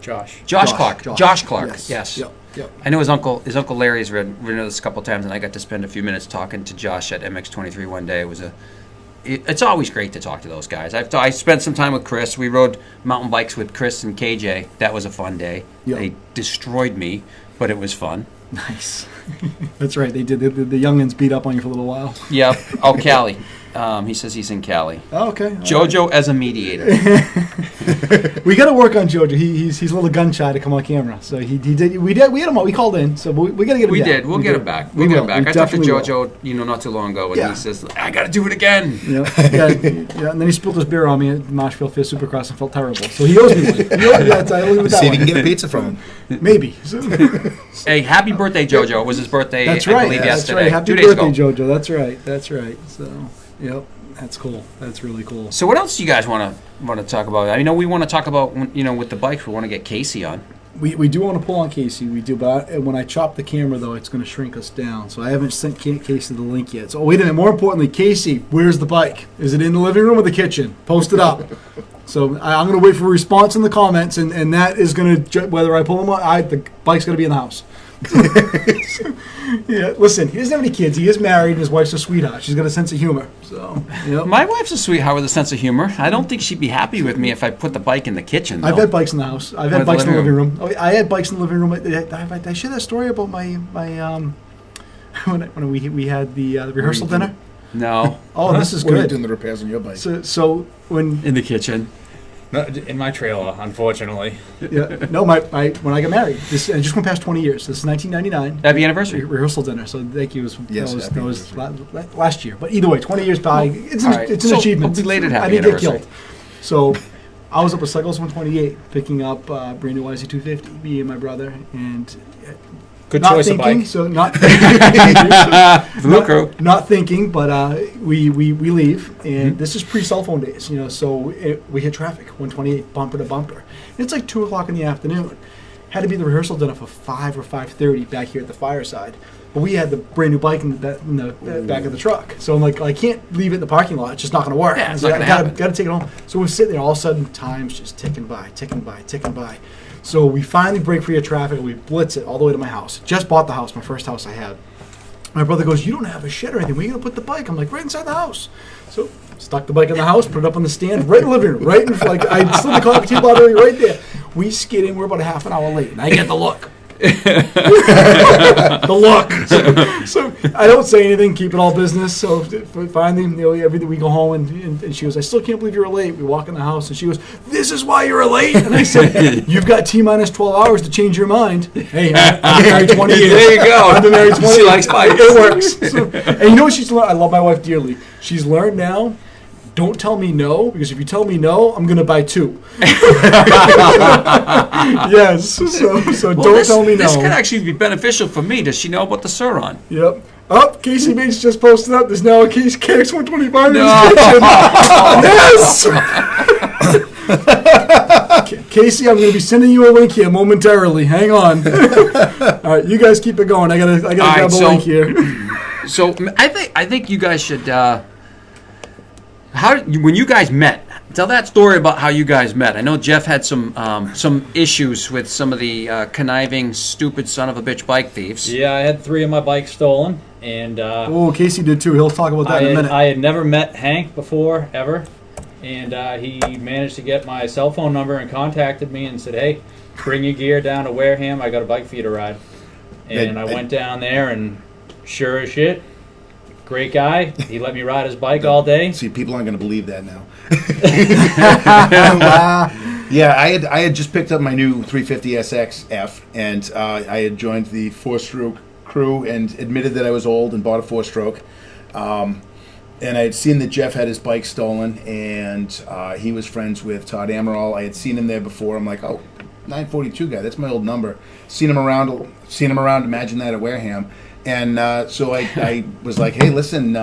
Josh. Josh Clark. Josh Clark. Yes. Yes. Yep. Yep. I know his uncle Larry's ridden this a couple times, and I got to spend a few minutes talking to Josh at MX23 one day. It's always great to talk to those guys. I spent some time with Chris. We rode mountain bikes with Chris and KJ. That was a fun day. Yep. They destroyed me, but it was fun. Nice. That's right. They did. The youngins beat up on you for a little while. Yep. Oh, Cali. He says he's in Cali. Oh, okay. JoJo as a mediator. We got to work on JoJo. He's a little gun shy to come on camera. So he did. We had him on. We called in. So we got to get him. We back. did. We'll get him back. We'll We get will. him back. We I talked to definitely JoJo, not too long ago, and Yeah. he says, I got to do it again. Yeah. And then he spilled his beer on me at Marshfield Fair Supercross and felt terrible. So he owes me one. I leave it that See if you way. can get a pizza from him. Maybe. Hey, happy birthday, JoJo. It was his birthday, That's I right. believe, That's yesterday. right. Happy 2 days birthday, ago. JoJo. That's right. That's right. So, yep. That's cool. That's really cool. So what else do you guys want to talk about? I know we want to talk about, with the bikes, we want to get Casey on. We do want to pull on Casey. We do, but when I chop the camera, though, it's going to shrink us down. So I haven't sent Casey the link yet. So wait a minute. More importantly, Casey, where's the bike? Is it in the living room or the kitchen? Post it up. So I'm going to wait for a response in the comments, and that is going to, whether I pull them on, the bike's going to be in the house. Yeah, listen, he doesn't have any kids. He is married, and his wife's a sweetheart. She's got a sense of humor. So, yep. My wife's a sweetheart with a sense of humor. I don't think she'd be happy with me if I put the bike in the kitchen, though. I've had bikes in the house. I've Or had the bikes in the living living room. I had bikes in the living room. I shared that story about my when we had the rehearsal dinner. No. Oh, this is What are you doing good. the repairs on your bike? So when In the kitchen. No, in my trailer, unfortunately. my when I got married, this I just went past 20 years. This is 1999. Happy anniversary. Rehearsal dinner. So thank you. Yes, That happy was last year. But either way, 20 years by. It's all an, right. it's an So, achievement. a belated I happy didn't get anniversary. killed. So I was up with Cycles 128, picking up brand new YZ250. Me and my brother, and Good not choice thinking. of bike. So not. Blue Crew. Not thinking, but we leave, and this is pre-cell phone days, so we hit traffic, 128, bumper to bumper. And it's like 2 o'clock in the afternoon. Had to be the rehearsal dinner for 5 or 5:30 back here at the fireside. But we had the brand new bike in the back of the truck. So I'm like, I can't leave it in the parking lot. It's just not going to work. Yeah, it's So not I gonna happen. gotta take it home. So we're sitting there, all of a sudden, time's just ticking by, ticking by, ticking by. So we finally break free of traffic, and we blitz it all the way to my house. Just bought the house, my first house I had. My brother goes, you don't have a shed or anything. Where are you going to put the bike? I'm like, right inside the house. So stuck the bike in the house, put it up on the stand, right in the living room, right in like I slid the coffee table out right there. We skid in. We're about a half an hour late, and I get the look. The look. So I don't say anything, keep it all business. So finally, everything we go home, and she goes, I still can't believe you were late. We walk in the house, and she goes, this is why you were late. And I said, you've got T-minus 12 hours to change your mind. Hey, I've been married 20 years. There you go. I've been married 20 years. She likes bikes. It works. So, and you know what she's learned? I love my wife dearly. She's learned now, don't tell me no, because if you tell me no, I'm going to buy 2. Yes. So don't tell me no. This could actually be beneficial for me. Does she know about the Suron? Yep. Up, Casey Bates just posted up. There's now a case KX125 in his kitchen. Yes. Casey, I'm going to be sending you a link here momentarily. Hang on. All right, you guys keep it going. I gotta grab a link here. So I think you guys should. When you guys met, tell that story about how you guys met. I know Jeff had some issues with some of the conniving, stupid son of a bitch bike thieves. Yeah, I had 3 of my bikes stolen, and Oh, Casey did too. He'll talk about that in a minute. I had never met Hank before, ever, and he managed to get my cell phone number and contacted me and said, hey, bring your gear down to Wareham. I got a bike for you to ride. And I went down there, and sure as shit, great guy. He let me ride his bike all day. See, people aren't going to believe that now. Yeah, I had just picked up my new 350 SX-F, and I had joined the 4-stroke crew and admitted that I was old and bought a 4-stroke. And I had seen that Jeff had his bike stolen, and he was friends with Todd Amaral. I had seen him there before. I'm like, oh, 942 guy, that's my old number. Seen him around, imagine that at Wareham. And so I was like, hey, listen,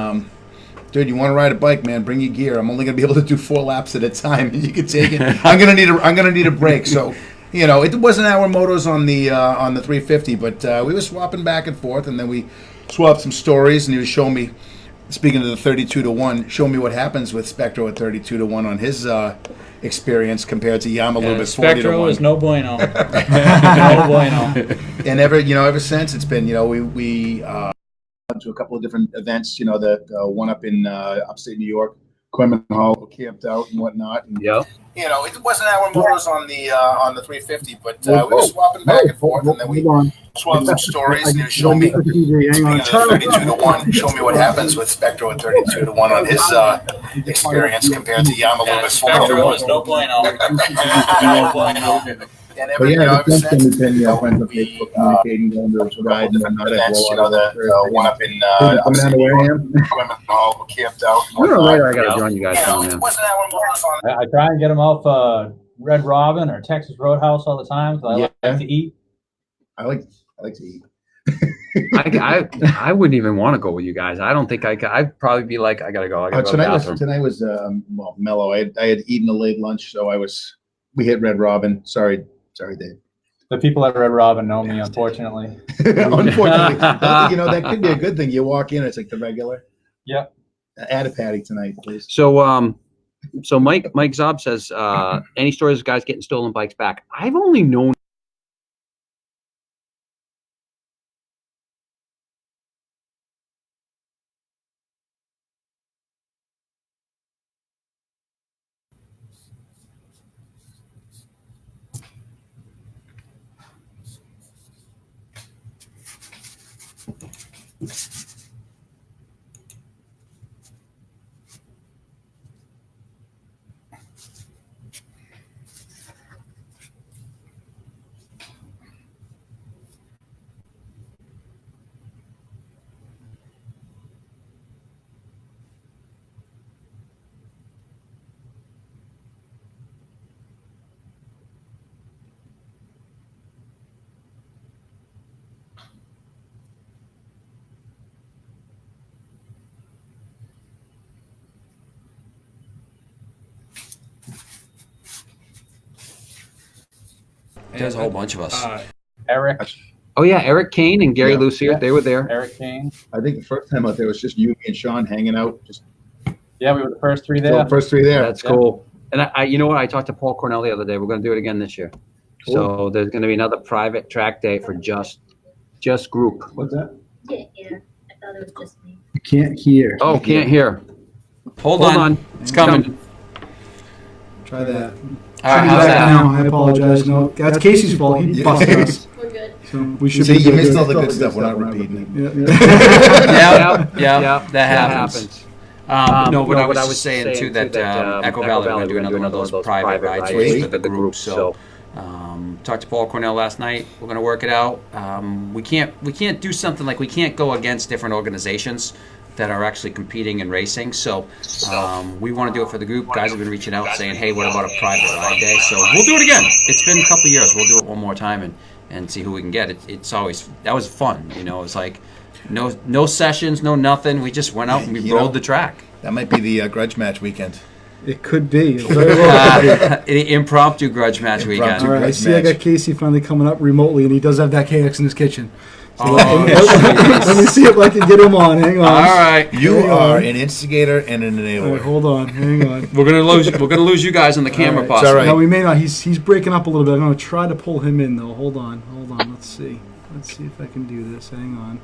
dude, you want to ride a bike, man? Bring your gear. I'm only going to be able to do 4 laps at a time, and you can take it. I'm going to need a break. So, it wasn't our motos on the 350, but we were swapping back and forth, and then we swapped some stories, and he was showing me speaking of the 32-1, show me what happens with Spectro at 32-1 on his experience compared to Yama a little bit 40-1. Spectro is no bueno. No bueno. And ever since it's been, we went to a couple of different events. The one up in upstate New York, Quinman Hall, camped out and whatnot. And, it wasn't our motors on the 350, but we were swapping back and forth, and then we swapped some stories. And show me, speaking of the 32-1, show me what happens with Spectro at 32-1 on his experience compared to Yama a little bit Spectro is 40-1. no bueno. No bueno. And ever since then, friends on Facebook communicating, going to ride and whatnot. The one up in upstate New York, Quinman Hall, camped out. I gotta join you guys down there. It wasn't our motors on. I try and get them off Red Robin or Texas Roadhouse all the time because I like to eat. I like to eat. I wouldn't even want to go with you guys. I don't think I'd probably be like, I gotta go. I gotta go to the bathroom. Tonight was mellow. I had eaten a late lunch, so we hit Red Robin. Sorry, Dave. The people at Red Robin know me, unfortunately. Unfortunately, that could be a good thing. You walk in, it's like the regular. Yep. Add a patty tonight, please. So Mike Zob says, any stories of guys getting stolen bikes back? I've only known. There's a whole bunch of us. Eric. Oh yeah, Eric Kane and Gary Lucier, they were there. Eric Kane. I think the first time out there was just you, me, and Sean hanging out. We were the first three there. First three there. That's cool. And I you know what? I talked to Paul Cornell the other day. We're going to do it again this year. Cool. So there's going to be another private track day for just group. What's that? Can't hear. I thought it was just me. Can't hear. Oh, can't hear. Hold on. It's coming. Try that. All right, how's that? Now, I apologize. No, that's Casey's fault. He busted us. We're good. So we should See, be you good. missed all the good stuff. We're not repeating it. Yeah, that happens. No, but I was just saying too that Echo Valley, we're going to do another one of those private rides for the group. So talked to Paul Cornell last night. We're going to work it out. We can't do something like we can't go against different organizations that are actually competing and racing. So we want to do it for the group. Guys have been reaching out saying, hey, what about a private ride day? So we'll do it again. It's been a couple years. We'll do it one more time and see who we can get. It's always, that was fun. It's like no sessions, no nothing. We just went out and we rode the track. That might be the grudge match weekend. It could be. It very well could be. Impromptu grudge match weekend. All right, I see I got Casey finally coming up remotely, and he does have that KX in his kitchen. So let me see if I can get him on. Hang on. All right. You are an instigator and an enabler. Right, hold on. Hang on. We're gonna lose you guys on the camera, right. possibly. All right. No, we may not. He's breaking up a little bit. I'm going to try to pull him in, though. Hold on. Let's see if I can do this. Hang on.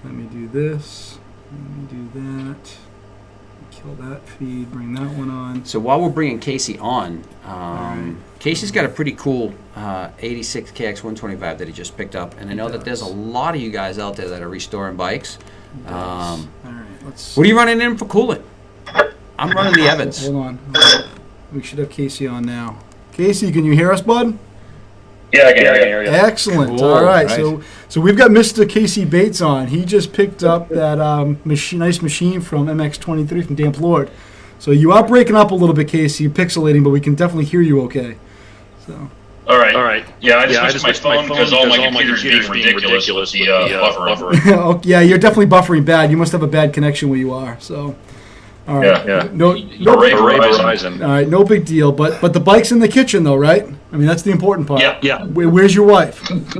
Let me do this. Let me do that. Kill that feed. Bring that one on. So while we're bringing Casey on, Casey's got a pretty cool 86 KX 125 that he just picked up, and I know that there's a lot of you guys out there that are restoring bikes. All right. Let's. What are you running in for coolant? I'm running the Evans. Hold on. We should have Casey on now. Casey, can you hear us, bud? Yeah, I can hear you. Excellent. Cool. All right. Nice. So we've got Mr. Casey Bates on. He just picked up that nice machine from MX23 from Damp Lord. So you are breaking up a little bit, Casey. You're pixelating, but we can definitely hear you okay. So. All right. Yeah, I just switched my phone because all my computers being ridiculous with the buffer. Oh, yeah, you're definitely buffering bad. You must have a bad connection where you are. So. All right. Yeah. No, Hooray, Verizon. all right, no big deal. But the bike's in the kitchen, though, right? I mean, that's the important part. Yeah. Where's your wife? It's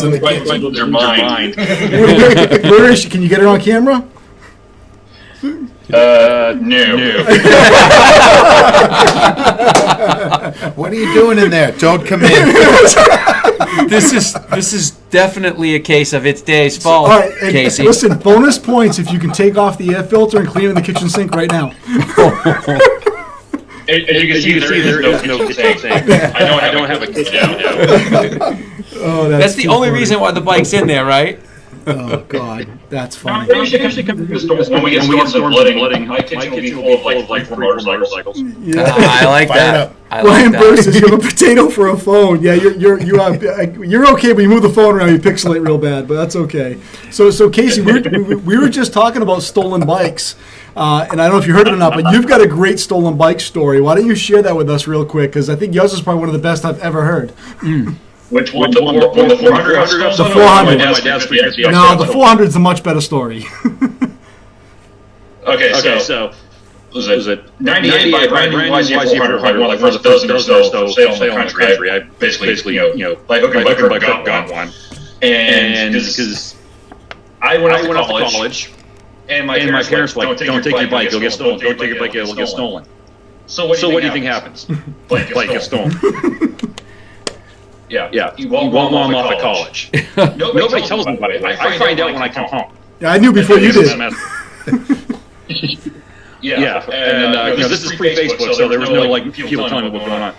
in the kitchen. Right, their mind. Where is she? Can you get her on camera? No. What are you doing in there? Don't come in. This is definitely a case of it's Dave's fault, All right, and Casey. listen, bonus points if you can take off the air filter and clean in the kitchen sink right now. As you can see, there is no kitchen sink. I don't have a kitchen now. Oh, That's the too only funny. reason why the bike's in there, right? Oh God, that's funny. When we get storms of flooding, my kitchen will be full of like motorcycles. Yeah. I like Fire it that. up. I like Brian that. Burr says you have a potato for a phone. Yeah, you're okay, but you move the phone around, you pixelate real bad, but that's okay. So Casey, we were just talking about stolen bikes, and I don't know if you heard it or not, but you've got a great stolen bike story. Why don't you share that with us real quick? Because I think yours is probably one of the best I've ever heard. Which one? The 400? The 400. My dad's 350. No, the 400 is a much better story. Okay, so was it 98 by brand new YZ400, like one of the first dozen or so for sale in the country. I basically, by hook and by crook, got one. And because I went off to college, and my parents were like, don't take your bike, you'll get stolen. Don't take your bike, it'll get stolen. So what do you think happens? Bike gets stolen. Yeah. You won't off at college. Nobody tells me about it. I find out when I come home. Yeah, I knew before you did. Yeah, and this is pre-Facebook, so there was no like people telling me what's going on.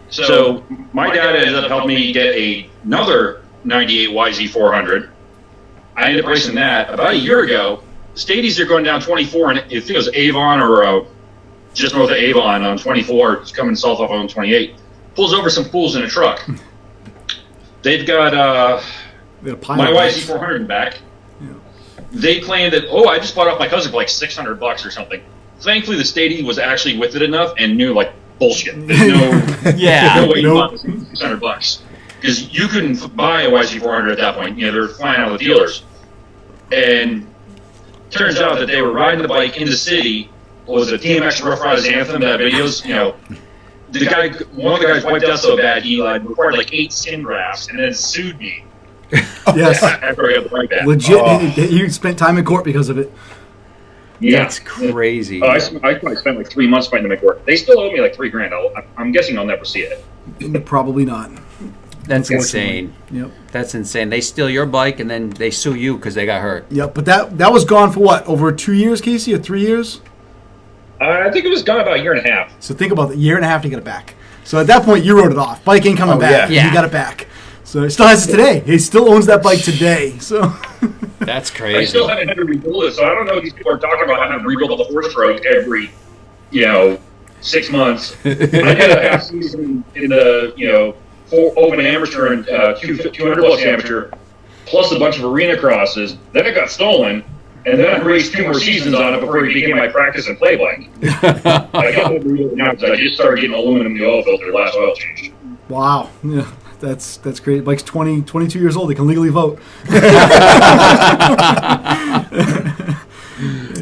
So my dad ended up helping me get another 98 YZ400. I ended up racing that about a year ago. Stadies are going down 24, and I think it was Avon or just north of Avon on 24. It's coming south off on 28. Pulls over some fools in a truck. They've got my YZ400 in back. Yeah. They claim that, I just bought it off my cousin for like $600 or something. Thankfully, the Stady was actually with it enough and knew, like, bullshit. There's no way you bought this for $600. Because you couldn't buy a YZ400 at that point. They're flying out of the dealers. And turns out that they were riding the bike in the city. Was it DMX Rough Riders Anthem? That videos, one of the guys wiped out so bad he required like 8 skin grafts and then sued me. Yes. After I got the bike back. Legit, you spent time in court because of it. Yeah. That's crazy. I probably spent like 3 months fighting them in court. They still owe me like $3,000. I'm guessing I'll never see it. Probably not. That's insane. Yep. That's insane. They steal your bike and then they sue you because they got hurt. Yep. But that was gone for what? Over 2 years, Casey, or 3 years? I think it was gone about a year and a half. So think about it, a year and a half to get it back. So at that point, you wrote it off. Bike ain't coming back. Yeah. You got it back. So he still has it today. He still owns that bike today. So That's I crazy. still haven't had to rebuild it, so I don't know if these people are talking about having to rebuild the 4-stroke every, 6 months. I did a half season in the, 4 open amateur and 200 plus amateur, plus a bunch of arena crosses. Then it got stolen, and then I raced 2 more seasons on it before it became my practice and play bike. I got to rebuild it now because I just started getting aluminum in the oil filter last oil change. wow. Yeah. That's great. Bike's 22 years old. He can legally vote.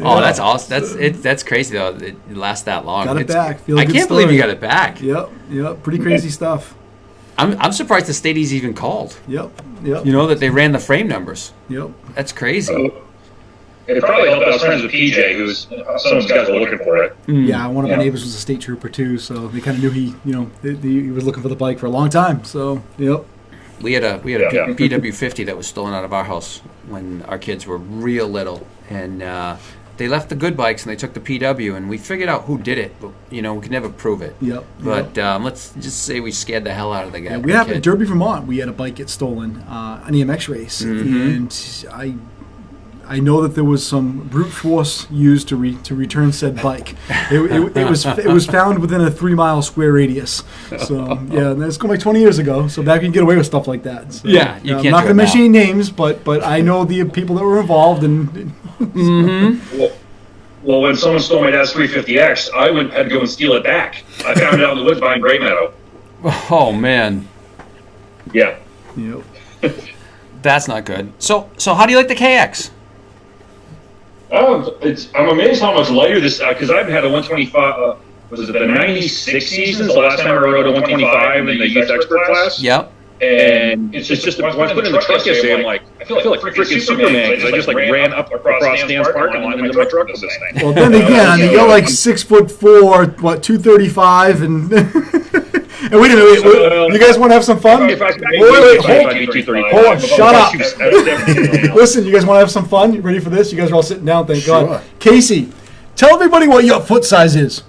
Oh, that's awesome. That's crazy though. It lasts that long. Got it back. I can't believe you got it back. Yep. Pretty crazy stuff. I'm surprised the Stadies even called. Yep. That they ran the frame numbers. Yep. That's crazy. It probably helped. I was friends with PJ, who's some of those guys were looking for it. Yeah, one of my neighbors was a state trooper too, so they kind of knew he was looking for the bike for a long time. So, yep. We had a PW50 that was stolen out of our house when our kids were real little, and they left the good bikes and they took the PW, and we figured out who did it, but we could never prove it. Yep. But let's just say we scared the hell out of the guy. Yeah, we happened in Derby, Vermont. We had a bike get stolen, an EMX race, and I know that there was some brute force used to return said bike. It was found within a 3-mile square radius. So yeah, that's going like 20 years ago. So back you can get away with stuff like that. So, Yeah, you can't I'm not do going it to mention now. any names, but I know the people that were involved. And Well, when someone stole my dad's 350X, I had to go and steal it back. I found it out in the woods behind Great Meadow. Oh man, Yeah. yep. that's not good. So how do you like the KX? I'm amazed how much lighter this, because I've had a 125, was it the 96 seasons, the last time I rode a 125 in the youth expert class? Yep. And it's just, when I was putting in the truck yesterday, I'm like, I feel like freaking Superman, because I just like ran up across Stan's parking lot into my truck with this thing. Well, then again, I mean, you're like 6'4", what, 235, and and wait a minute, wait, you guys want to have some fun? If I could Hold on, shut up. Listen, you guys want to have some fun? You ready for this? You guys are all sitting down, thank God. Casey, tell everybody what your foot size is.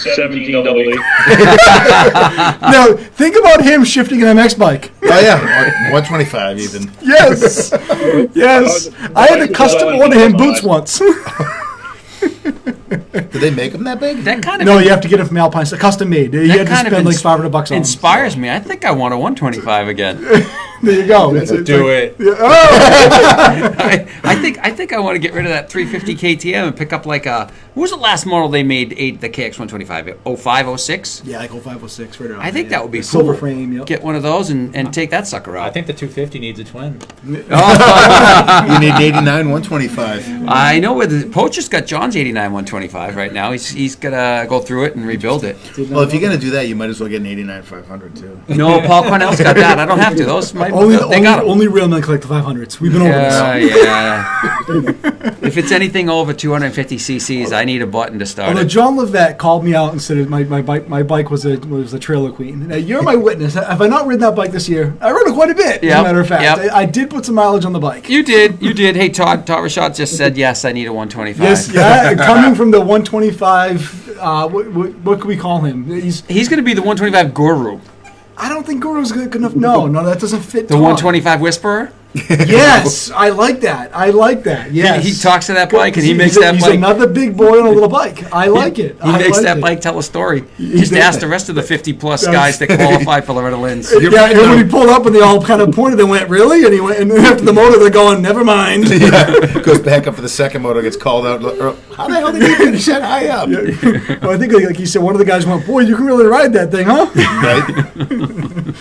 17 double E. Now, think about him shifting an MX bike. Oh yeah, 125 even. Yes, yes. I had to custom order him boots once. Did they make them that big? That kind of No, you have to get it from Alpine. It's custom made. You had to spend like $500 on them. inspires me. I think I want a 125 again. There you go. Do it. Yeah. Oh. I think I want to get rid of that 350 KTM and pick up like a. What was the last model they made? The KX 125, 05, 06? Yeah, like 0506, right around I think there, that would be The cool. silver frame. Yep. Get one of those and take that sucker out. I think the 250 needs a twin. You need 89 125. I know where the Poacher's got John's 89 125 right now. He's gonna go through it and rebuild it. Well, if you're gonna do that, you might as well get an 89 500 too. No, Paul Cornell's got that. I don't have to. Those they got 'em. Only real men collect the 500s. We've been over this. Yeah. If it's anything over 250 cc's, I need a button to start Although it. John Levette called me out and said my bike was a trailer queen. Now, you're my witness. Have I not ridden that bike this year? I rode it quite a bit, as a matter of fact. Yep. I did put some mileage on the bike. You did. Hey, Todd Rashad just said, yes, I need a 125. Yes, yeah. Coming from the 125, what can we call him? He's going to be the 125 guru. I don't think Guru's good enough. No, that doesn't fit. The Todd. 125 whisperer? Yes, I like that. Yes. He talks to that bike and he makes that he's bike. another big boy on a little bike. I like it. He makes that bike tell a story. He used to ask the rest of the 50-plus guys that qualify for Loretta Lynn's. Yeah, and when he pulled up and they all kind of pointed and went, really? And he went, and then after the motor, they're going, never mind. Yeah, goes back up for the second motor, gets called out. How the hell did he finish that high up? Yeah. Well, I think, like you said, one of the guys went, boy, you can really ride that thing, huh? Right?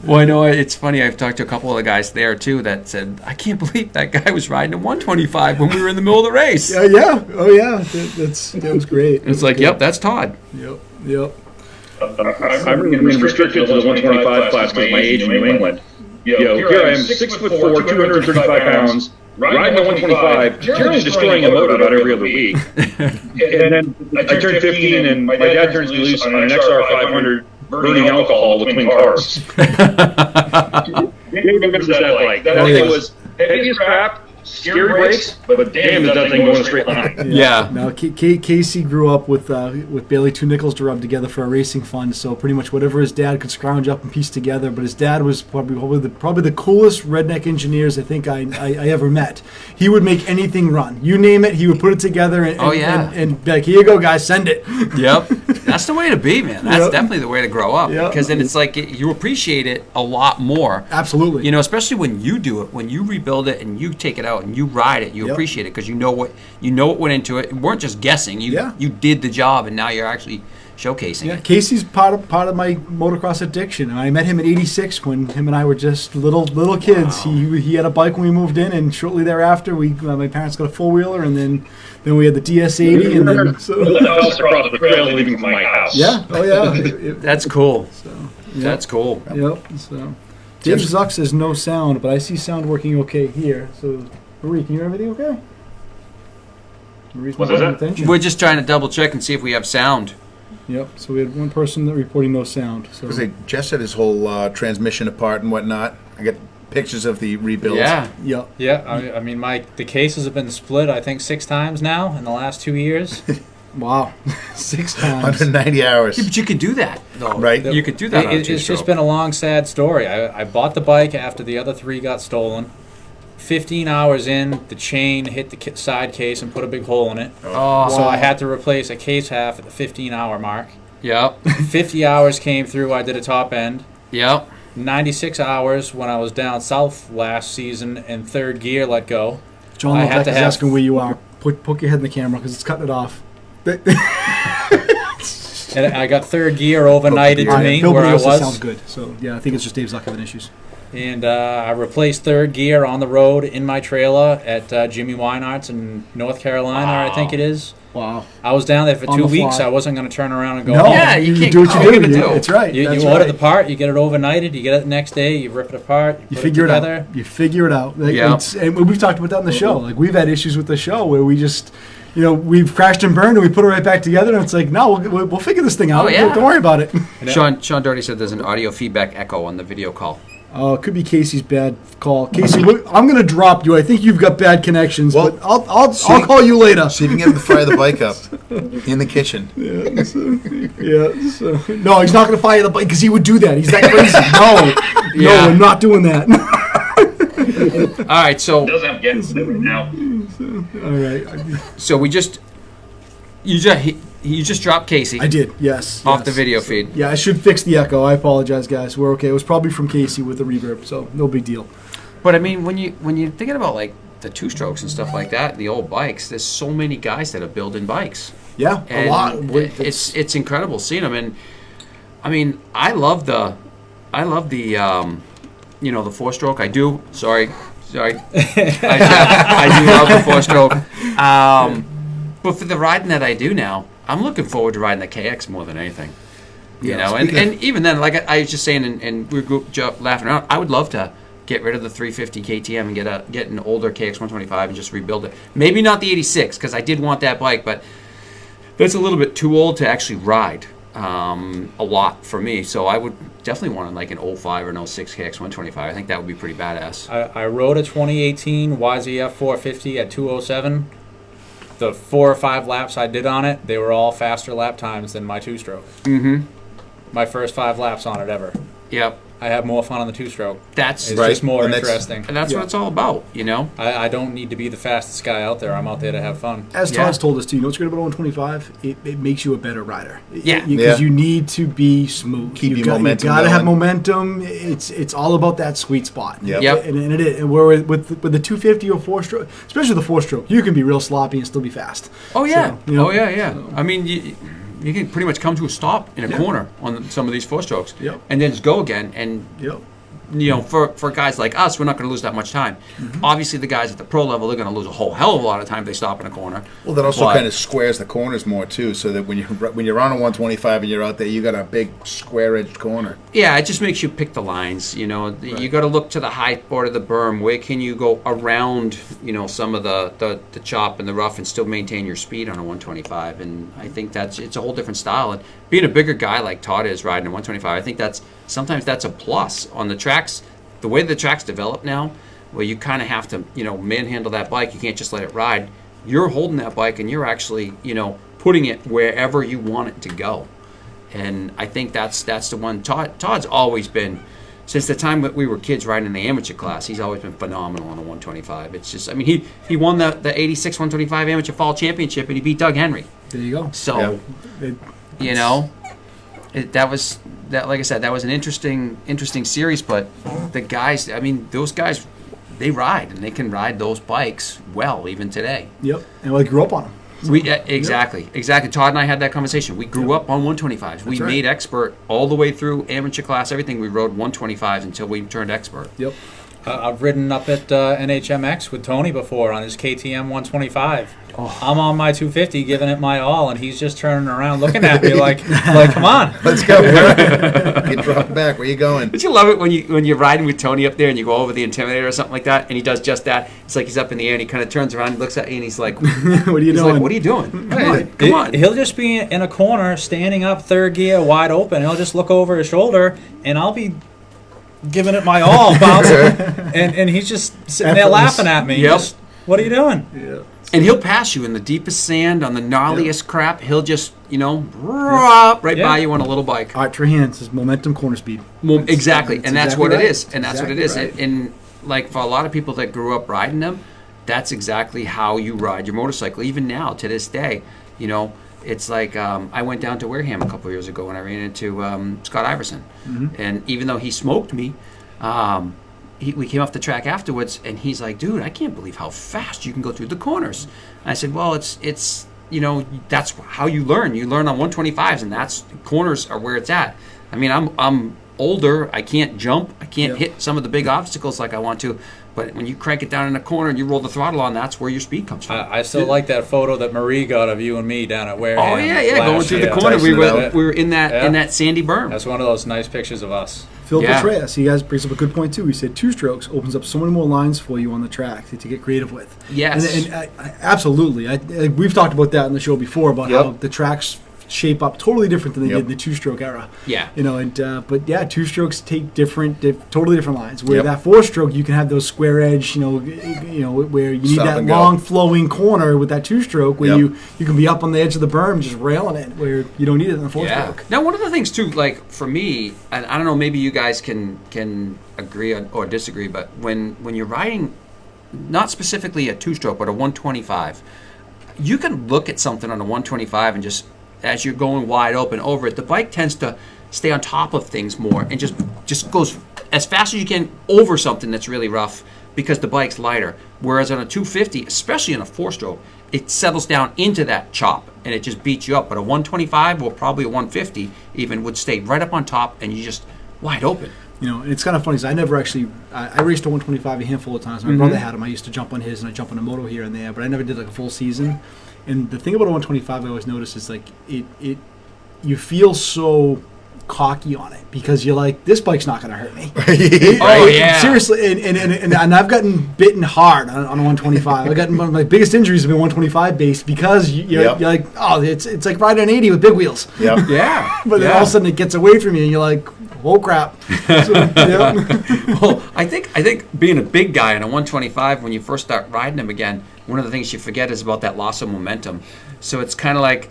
Well, I know it's funny. I've talked to a couple of the guys there too that said, "I can't believe that guy was riding a 125 when we were in the middle of the race." Yeah. Oh, yeah. That was great. It's like, yep, that's Todd. Yep. I'm restricted to the 125 class because of my age in New England. Here I am, 6'4", 235 pounds, riding a 125, generally destroying a motor about every other week. And then I turned 15, and my dad turns me loose on an XR 500. Burning alcohol between cars. He remembers that bike. That thing was heavy as crap, scary brakes, but damn is that thing going a straight line. Yeah. Now, Casey grew up with barely two nickels to rub together for a racing fund, so pretty much whatever his dad could scrounge up and piece together. But his dad was probably the coolest redneck engineers I think I ever met. He would make anything run. You name it, he would put it together and be like, here you go, guys, send it. Yep. That's the way to be, man. That's definitely the way to grow up. Yep. Because then it's like you appreciate it a lot more. Absolutely. You know, especially when you do it, when you rebuild it and you take it out and you ride it, you appreciate it because you know what went into it. You weren't just guessing. You did the job, and now you're actually showcasing it. Casey's part of my motocross addiction. I met him at 86 when him and I were just little kids. Wow. He had a bike when we moved in, and shortly thereafter, my parents got a four wheeler, and then we had the DS80, and then so across the trail leaving from my house. Yeah. Oh yeah. That's cool. So, That's cool. Yep. So Dave Zuck says no sound, but I see sound working okay here. So Marie, can you hear everything okay? Marie's not paying attention. We're just trying to double check and see if we have sound. Yep. So we had one person that reporting no sound. So Jess had his whole transmission apart and whatnot. I got pictures of the rebuild. Yeah. Yep. Yeah. I mean, the cases have been split, I think, 6 times now in the last 2 years. Wow. 6 times. 190 hours. Yeah, but you could do that, though. Right. You could do that. It's just been a long, sad story. I bought the bike after the other 3 got stolen. 15 hours in, the chain hit the side case and put a big hole in it. Oh. So I had to replace a case half at the 15-hour mark. Yep. 50 hours came through, I did a top end. Yep. 96 hours when I was down south last season in 3rd gear let go. John Levesque is asking where you are. Poke your head in the camera because it's cutting it off. And I got 3rd gear overnighted to me where I was. Sounds good. So, yeah, I think it's just Dave Zuck having issues. And I replaced third gear on the road in my trailer at Jimmy Weinart's in North Carolina, I think it is. Wow. I was down there for On 2 the weeks. fly. I wasn't going to turn around and go No, home. Yeah, you can't do what go. you What are do. you gonna do? It's right. You That's order right. the part, you get it overnighted, you get it the next day, you rip it apart, You put figure it it together. out. You figure it out. Like, Yeah. and we've talked about that in the show. Like we've had issues with the show where we just, we've crashed and burned and we put it right back together and it's like, no, we'll figure this thing out. Oh, yeah. Don't worry about it. Sean Doherty said there's an audio feedback echo on the video call. Oh, it could be Casey's bad call. Casey, I'm going to drop you. I think you've got bad connections, Well, but I'll see- call you later. See if you can get him to fire the bike up in the kitchen. Yeah. So, no, he's not going to fire the bike because he would do that. He's that crazy. No, Yeah. I'm not doing that. All right, so It doesn't have gas in it right now. All right. so you just dropped Casey I did. Yes. off yes. the video feed. Yeah, I should fix the echo. I apologize, guys. We're okay. It was probably from Casey with the reverb, so no big deal. But I mean, when you're thinking about like the two strokes and stuff like that, the old bikes, there's so many guys that are building bikes. Yeah, And a lot. it's incredible seeing them. And I mean, I love the the four stroke. I do. Sorry. I do love the four stroke. But for the riding that I do now, I'm looking forward to riding the KX more than anything. You know, and even then, like I was just saying, and we were laughing around, I would love to get rid of the 350 KTM and get an older KX 125 and just rebuild it. Maybe not the 86, because I did want that bike, but that's a little bit too old to actually ride a lot for me. So I would definitely want like an 05 or an 06 KX 125. I think that would be pretty badass. I rode a 2018 YZF 450 at 207. The 4 or 5 laps I did on it, they were all faster lap times than my two-stroke. Mm-hmm. My first 5 laps on it ever. Yep. I have more fun on the two-stroke. That's It's Right, just more and that's- interesting. and that's what it's all about, you know. I don't need to be the fastest guy out there. I'm out there to have fun. As Yeah. Todd's told us too, you know what's great about 125? It makes you a better rider. Yeah. Because Yeah. you need to be smooth. Keep you your momentum You gotta have going. momentum. It's all about that sweet spot. Yep. Yep. And it is. And where with the 250 or 4-stroke, especially the 4-stroke, you can be real sloppy and still be fast. Oh yeah. So, you know, Oh yeah. I mean, you can pretty much come to a stop in a corner on some of these four strokes, Yep. and then just go again. And Yep. you know, for guys like us, we're not going to lose that much time. Obviously, the guys at the pro level, they're going to lose a whole hell of a lot of time if they stop in a corner. Well, that also But- kind of squares the corners more too, so that when you're on a 125 and you're out there, you got a big square-edged corner. Yeah, it just makes you pick the lines. You know, you got to look to the high part of the berm. Where can you go around? You know, some of the chop and the rough, and still maintain your speed on a 125. And I think it's a whole different style. And being a bigger guy like Todd is riding a 125, I think sometimes that's a plus on the tracks. The way the tracks develop now, where you kind of have to, manhandle that bike. You can't just let it ride. You're holding that bike and you're actually, putting it wherever you want it to go. And I think that's the one. Todd's always been, since the time that we were kids riding in the amateur class, he's always been phenomenal on a 125. It's just, I mean, he won the 86 125 amateur fall championship and he beat Doug Henry. There you go. So, like I said, that was an interesting series. But the guys, I mean, those guys, they ride and they can ride those bikes well even today. Yep. And I grew up on them. Exactly. Todd and I had that conversation. We grew up on 125s. We right. made expert all the way through amateur class, everything. We rode 125s until we turned expert. Yep. I've ridden up at NHMX with Tony before on his KTM 125. I'm on my 250 giving it my all, and he's just turning around looking at me like come on. Let's go. Get dropped back. Where you going? Don't you love it when you're riding with Tony up there and you go over the Intimidator or something like that, and he does just that? It's like he's up in the air and he kind of turns around and looks at you and he's like, What are you he's doing? like, what are you doing? Come on. He'll just be in a corner, standing up, third gear, wide open. He'll just look over his shoulder, and I'll be giving it my all, bouncing, and he's just sitting there Effortless. laughing at me. Yep. Just, what are you doing? Yeah. And he'll pass you in the deepest sand, on the gnarliest right He'll just, right by you on a little bike. All right, Trey Hands is momentum corner speed. Well, exactly, that's and that's exactly what right. it is, and that's what it is. Exactly And like for a lot of people that grew up riding them, that's exactly how you ride your motorcycle. Even now, to this day, it's like I went down to Wareham a couple of years ago and I ran into Scott Iverson, and even though he smoked me, we came off the track afterwards, and he's like, "Dude, I can't believe how fast you can go through the corners." And I said, "Well, it's that's how you learn. You learn on 125s, and that's corners are where it's at. I mean, I'm older. I can't jump. I can't Yep. hit some of the big obstacles like I want to. But when you crank it down in the corner and you roll the throttle on, that's where your speed comes from. I still like that photo that Marie got of you and me down at Wareham. Oh yeah, last going through the year. corner. Tyson it out. We were in that Yeah. sandy berm. That's one of those nice pictures of us. Phil Yeah. Petraeus, he guys brings up a good point too. He said 2 strokes opens up so many more lines for you on the track to get creative with. Yes. and absolutely. We've talked about that in the show before about Yep. how the tracks shape up totally different than they Yep. did in the 2-stroke era. Yeah. But yeah, 2 strokes take totally different lines. Where Yep. that 4-stroke, you can have those square edge, where you need Stop that and go. long flowing corner with that 2-stroke, where Yep. you can be up on the edge of the berm just railing it, where you don't need it in the 4-stroke. Now, one of the things too, like for me, and I don't know, maybe you guys can agree or disagree, but when you're riding, not specifically a 2-stroke, but a 125, you can look at something on a 125 and just as you're going wide open over it, the bike tends to stay on top of things more and just goes as fast as you can over something that's really rough because the bike's lighter. Whereas on a 250, especially in a 4-stroke, it settles down into that chop and it just beats you up. But a 125 or probably a 150 even would stay right up on top and you just wide open. And it's kind of funny because I never actually I raced a 125 a handful of times. My brother had him. I used to jump on his and I jump on a moto here and there, but I never did like a full season. And the thing about a 125 I always notice is like it you feel so cocky on it because you're like, this bike's not going to hurt me. Oh, yeah. Seriously, and I've gotten bitten hard on a 125. I've gotten one of my biggest injuries have been 125 based because you're like, oh, it's like riding an 80 with big wheels. Yep. Yeah. But then all of a sudden it gets away from you and you're like, oh crap. So, Well, I think being a big guy on a 125 when you first start riding them again, one of the things you forget is about that loss of momentum. So it's kind of like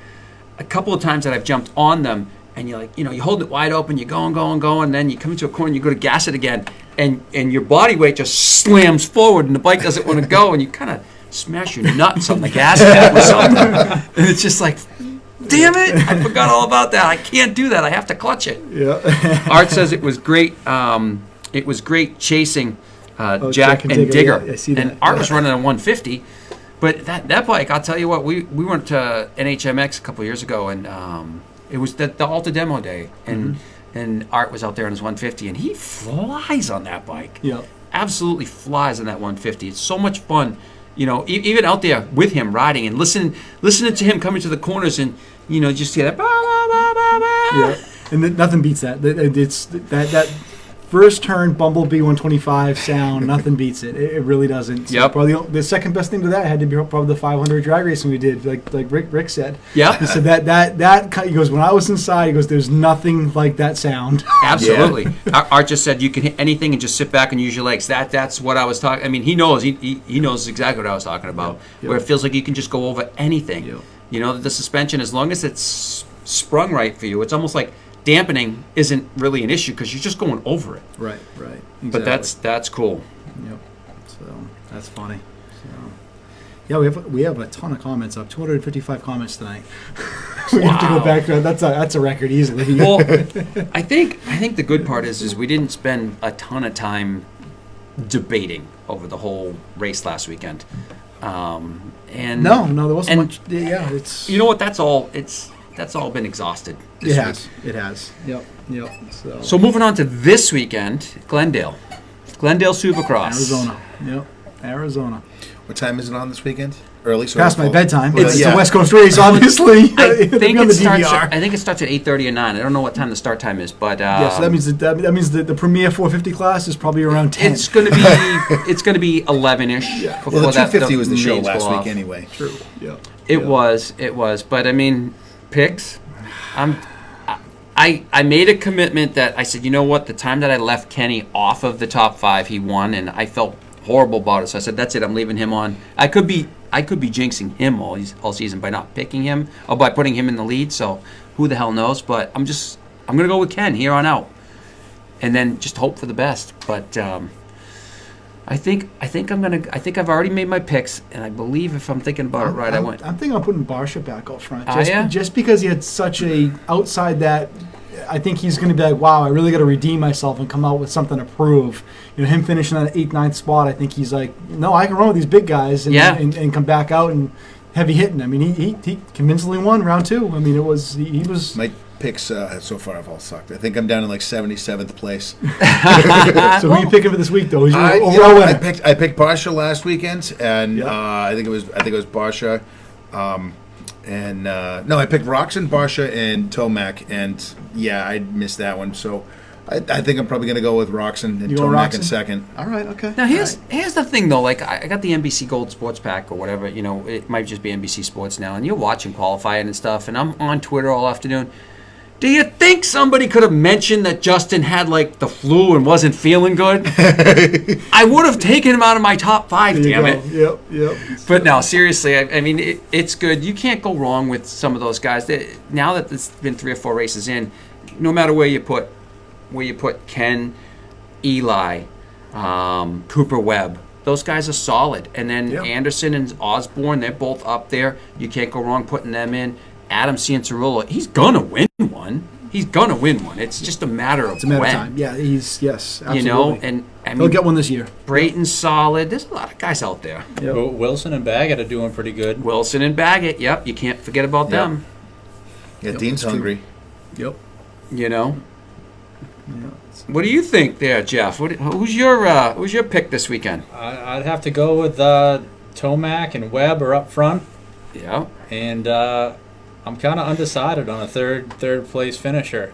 a couple of times that I've jumped on them and you're like, you hold it wide open, you're going, and then you come into a corner and you go to gas it again and your body weight just slams forward and the bike doesn't want to go and you kind of smash your nuts on the gas pedal or something. And it's just like, damn it, I forgot all about that. I can't do that. I have to clutch it. yeah. Art says it was great. It was great chasing Jack Jack and and Digger. Digger, yeah, I see and that. Art was running a 150. But that bike, I'll tell you what, we went to NHMX a couple years ago, and it was the Alta Demo Day, and Art was out there on his 150, and he flies on that bike. Yeah. Absolutely flies on that 150. It's so much fun, even out there with him riding and listening to him coming to the corners, and just hear that. Bah, bah, bah, bah, bah. Yeah, and nothing beats that. It's that first turn Bumblebee 125 sound. Nothing beats it. It really doesn't. So Yep. Probably the second best thing to that had to be probably the 500 drag racing we did. Like Rick said. Yep. He said that he goes, when I was inside, he goes, there's nothing like that sound. Absolutely. Art just said you can hit anything and just sit back and use your legs. That's what I was talking. I mean, he knows he knows exactly what I was talking about. Yep. Where it feels like you can just go over anything. Yep. The suspension, as long as it's sprung right for you, it's almost like dampening isn't really an issue because you're just going over it. Right. But that's cool. Yep. So that's funny. So yeah, we have a ton of comments up. 255 comments tonight. We have to go Wow. back to that. That's a record easily. Well, I think the good part is we didn't spend a ton of time debating over the whole race last weekend. And no, there wasn't and much. Yeah, it's. you know what? That's all been exhausted. It has. It has. Yep. So moving on to this weekend, Glendale Supercross. Arizona. Yep. Arizona. What time is it on this weekend? Early. So Past my bedtime. Well, It's yeah. a West Coast race, obviously. I It'll think be on it the starts. DVR. I think it starts at 8:30 or 9. I don't know what time the start time is, but Yeah, so that means the premier 450 class is probably around 10. it's going to be 11ish. Yeah. Before Well, the that, 250 was the show names go last off. week anyway. True. Yeah. It was, but I mean, picks. I made a commitment that I said, you know what? The time that I left Kenny off of the top 5, he won, and I felt horrible about it. So I said, that's it. I'm leaving him on. I could be jinxing him all season by not picking him or by putting him in the lead. So who the hell knows? But I'm gonna go with Ken here on out, and then just hope for the best. But I think I've already made my picks, and I believe if I'm thinking about it right, I went. I'm thinking I'm putting Barsha back out front. Yeah? Just because he had such a outside that, I think he's going to be like, wow, I really got to redeem myself and come out with something to prove. Him finishing on an 8th, 9th spot, I think he's like, no, I can run with these big guys and come back out and heavy hitting. I mean, he convincingly won round 2. I mean, he was. picks so far have all sucked. I think I'm down in like 77th place. So who are you picking for this week, though? Who's your overall you know, winner? I picked Barsha last weekend, and Yeah. I think it was Barsha, I picked Roxon, Barsha, and Tomac, and yeah, I missed that one. So I think I'm probably going to go with Roxon and You going Tomac in Roxon? second. All right, okay. Now here's the thing though. Like I got the NBC Gold Sports Pack or whatever. You know, it might just be NBC Sports now, and you're watching qualifying and stuff. And I'm on Twitter all afternoon. Do you think somebody could have mentioned that Justin had like the flu and wasn't feeling good? I would have taken him out of my top 5. There you Damn go. it. Yep. But no, seriously, I mean, it's good. You can't go wrong with some of those guys. Now that it's been 3 or 4 races in, no matter where you put Ken, Eli, Cooper Webb, those guys are solid. And then Yeah. Anderson and Osborne, they're both up there. You can't go wrong putting them in. Adam Cianciarulo, he's gonna win one. It's just a matter of It's a matter when. of time. Yeah, yes, absolutely. You know, and I He'll mean, get one this year. Brayton's solid. There's a lot of guys out there. Yep. Wilson and Baggett are doing pretty good. Wilson and Baggett, yep, you can't forget about Yep. them. Yeah, Yep, Dean's that's true. hungry. Yep. You know. What do you think there, Jeff? Who's your pick this weekend? I'd have to go with Tomac and Webb are up front, Yeah. and I'm kind of undecided on a third place finisher.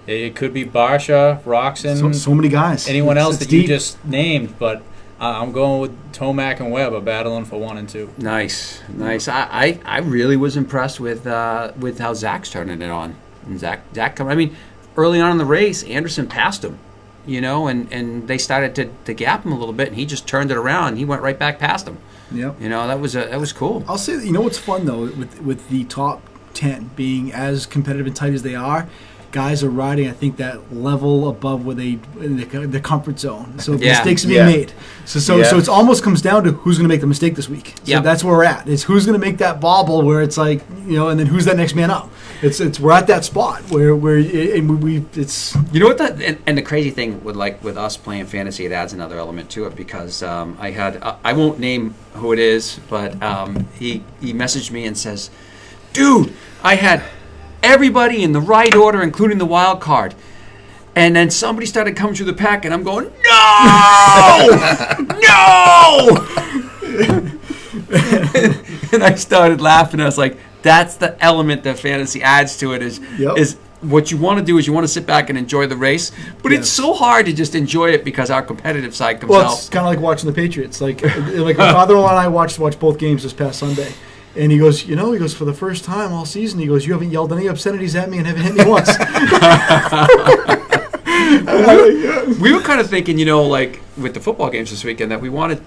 It could be Barsha, Roxon, So many guys. anyone else It's that you deep. just named, but I'm going with Tomac and Webb are battling for 1 and 2. Nice. I really was impressed with how Zach's turning it on. And Zach coming. I mean, early on in the race, Anderson passed him, you know, and they started to gap him a little bit, and he just turned it around. And he went right back past him. Yep. You know, that was cool. I'll say that, you know what's fun though with the top 10 being as competitive and tight as they are, guys are riding, I think, that level above where they in the comfort zone. So Yeah. mistakes are being Yeah. made. So it's almost comes down to who's going to make the mistake this week. So Yep. that's where we're at. It's who's going to make that bobble where it's like, you know, and then who's that next man up. It's we're at that spot where it's You know what and the crazy thing with us playing fantasy, it adds another element to it because I won't name who it is, but he messaged me and says, "Dude, I had everybody in the right order, including the wild card." And then somebody started coming through the pack, and I'm going, "No! No!" And I started laughing. I was like, that's the element that fantasy adds to it is what you want to do is you want to sit back and enjoy the race. But it's so hard to just enjoy it because our competitive side comes out. it's kind of like watching the Patriots. Like my father-in-law and I watched both games this past Sunday. And he goes, for the first time all season, he goes, you haven't yelled any obscenities at me and haven't hit me once. We were kind of thinking, like with the football games this weekend, that we wanted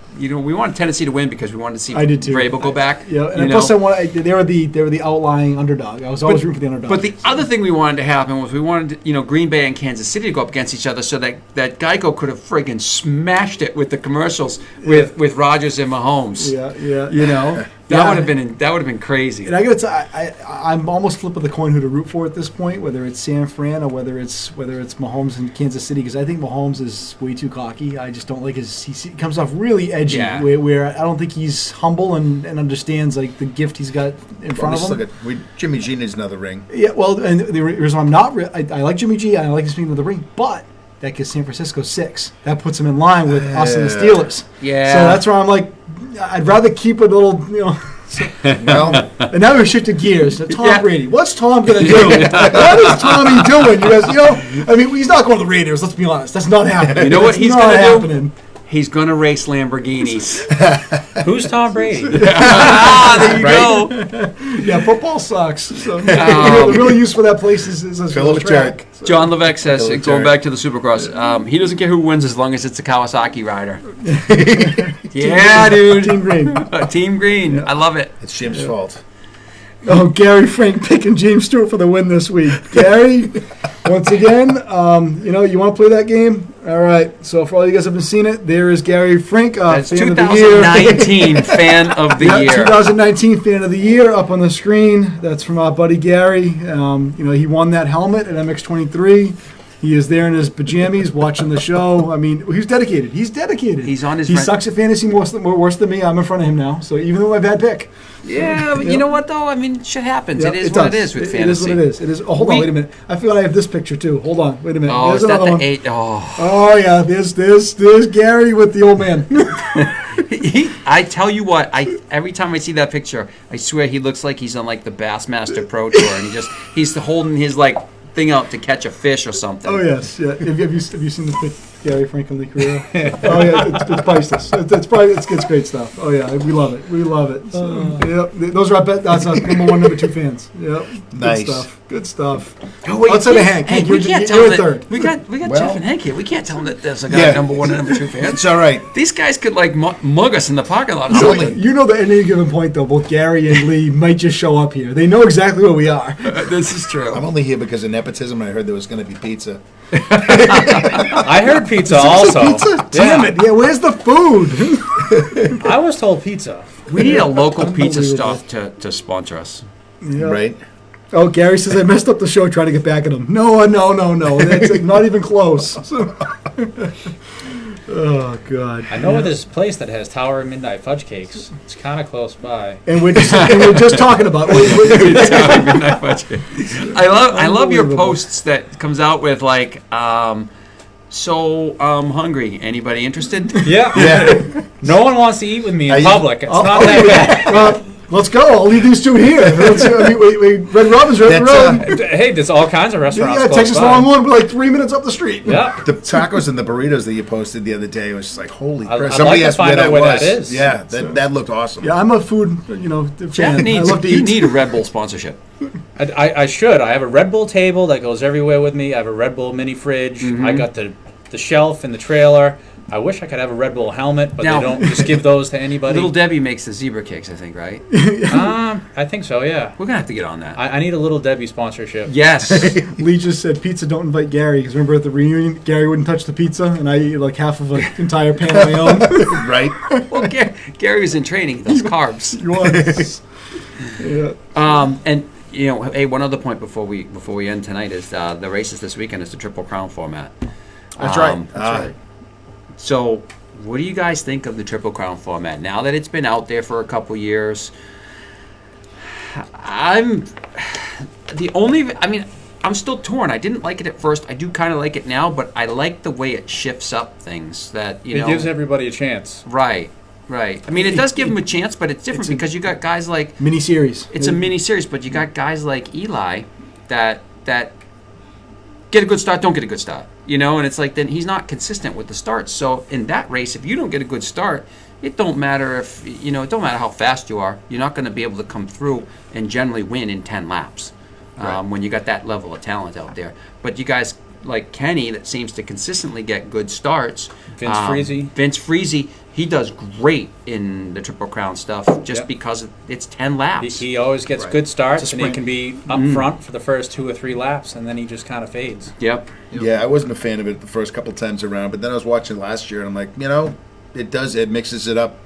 Tennessee to win because we wanted to see I did too. Vrabel go back. Yeah, and plus they were the outlying underdog. I was always rooting for the underdog. But the other thing we wanted to happen was we wanted Green Bay and Kansas City to go up against each other so that Geico could have friggin' smashed it with the commercials with Rodgers and Mahomes. Yeah. That would have been crazy. And I got to tell I'm almost flipping the coin who to root for at this point, whether it's San Fran or whether it's Mahomes and Kansas City, because I think Mahomes is way too cocky. I just don't like he comes off really edgy, where I don't think he's humble and understands like the gift he's got in front of him. Jimmy G needs another ring. Yeah, well, and the reason I'm not, I like Jimmy G, I like his speed of the ring, but that gives San Francisco 6. That puts him in line with us and the Steelers. Yeah. So that's where I'm like, I'd rather keep a little, And now we've shifted gears to Tom Brady. What's Tom going to do? What is Tommy doing? You guys, he's not going to the Raiders. Let's be honest. That's not happening. You know what he's going to do? He's going to race Lamborghinis. Who's Tom Brady? There you go. Yeah, football sucks. So the real use for that place is a track. So. John Levesque says, going back to the Supercross, he doesn't care who wins as long as it's a Kawasaki rider. Yeah, dude. Team Green. Team Green. Yeah. I love it. It's Jim's fault. Oh, Gary Frank picking James Stewart for the win this week. Gary, once again, you want to play that game? All right. So for all you guys who haven't seen it, there is Gary Frank, That's fan 2019 of the year. fan of the year. 2019 fan of the year up on the screen. That's from our buddy Gary. He won that helmet at MX23. He is there in his pajamas watching the show. I mean, he's dedicated. He's dedicated. He's on his He rent- sucks at fantasy worse than me. I'm in front of him now. So even though my bad pick. Yeah, but Yep. you know what though? I mean, shit happens. Yep, it is does. what it is with fantasy. It is what it is. It is. Oh, hold on, wait a minute. I feel I have this picture too. Hold on, wait a minute. Oh, There's is that another the one. 8? Oh. Oh yeah, there's Gary with the old man. I tell you what, every time I see that picture, I swear he looks like he's on like the Bassmaster Pro Tour, and he's holding his like thing out to catch a fish or something. Oh yes, yeah. Have you seen this pic, Gary Franklin Lee Carrera? Oh yeah, it's priceless. It's great stuff. Oh yeah, we love it. We love it. So, yep, those are that's our number 1, number 2 fans. Yep, Nice. Good stuff. Good stuff. Oh, wait, Outside of Hank, Hank, you're we can't you're tell a that. third. We got Well- Jeff and Hank here. We can't tell them that there's a guy Yeah. number 1 and number 2 fans. It's all right. These guys could like mug us in the parking lot. Or So, something. you know that at any given point, though, both Gary and Lee might just show up here. They know exactly where we are. This is true. I'm only here because of nepotism, and I heard there was going to be pizza. I heard pizza also. Pizza? Damn it! Yeah, where's the food? I was told pizza. We need a local pizza Unbelievable. stuff to sponsor us. Yeah. Right? Oh, Gary says I messed up the show trying to get back at him. No. That's like not even close. Oh God. I know this place that has Tower of Midnight fudge cakes. It's kind of close by. And we're just talking about. I love your Unbelievable. posts that comes out with like, so hungry. Anybody interested? Yeah. Yeah. No one wants to eat with me in Are you- public. It's not that bad. Let's go. I'll leave these two here. Red Robin's right up the road. Hey, there's all kinds of restaurants Yeah, close Texas by. Longhorn, we're like 3 minutes up the street. Yeah. The tacos and the burritos that you posted the other day was just like, holy I'd crap. like Somebody to asked find where out that where was. that is. Yeah, that looked awesome. Yeah, I'm a food, Jeff fan. needs. I love to You eat. need a Red Bull sponsorship. I should. I have a Red Bull table that goes everywhere with me. I have a Red Bull mini fridge. Mm-hmm. I got the shelf in the trailer. I wish I could have a Red Bull helmet, but Now- they don't just give those to anybody. Little Debbie makes the zebra cakes, I think, right? I think so, yeah. We're gonna have to get on that. I need a Little Debbie sponsorship. Yes. Lee just said pizza. Don't invite Gary because remember at the reunion, Gary wouldn't touch the pizza, and I ate like half of an entire pan on my own. Right? Well, Gary was in training. He does carbs. He was. Yeah. And you know, hey, one other point before we end tonight is the races this weekend is the Triple Crown format. That's right. Ah. right. So, what do you guys think of the Triple Crown format now that it's been out there for a couple years? I'm still torn. I didn't like it at first. I do kind of like it now, but I like the way it shifts up things. That It gives everybody a chance. Right. I mean, it does give them a chance, but it's different because you got guys like Mini series. it's a mini series, but you got guys like Eli that get a good start, don't get a good start, and it's like then he's not consistent with the starts. So in that race, if you don't get a good start, it don't matter if it don't matter how fast you are, you're not going to be able to come through and generally win in 10 laps when you got that level of talent out there. But you guys like Kenny that seems to consistently get good starts. Vince Freese, he does great in the Triple Crown stuff just because it's 10 laps. He always gets good starts, It's a and he sprint. can be up front for the first 2 or 3 laps, and then he just kind of fades. Yep. Yeah, I wasn't a fan of it the first couple times around, but then I was watching last year, and I'm like, it mixes it up.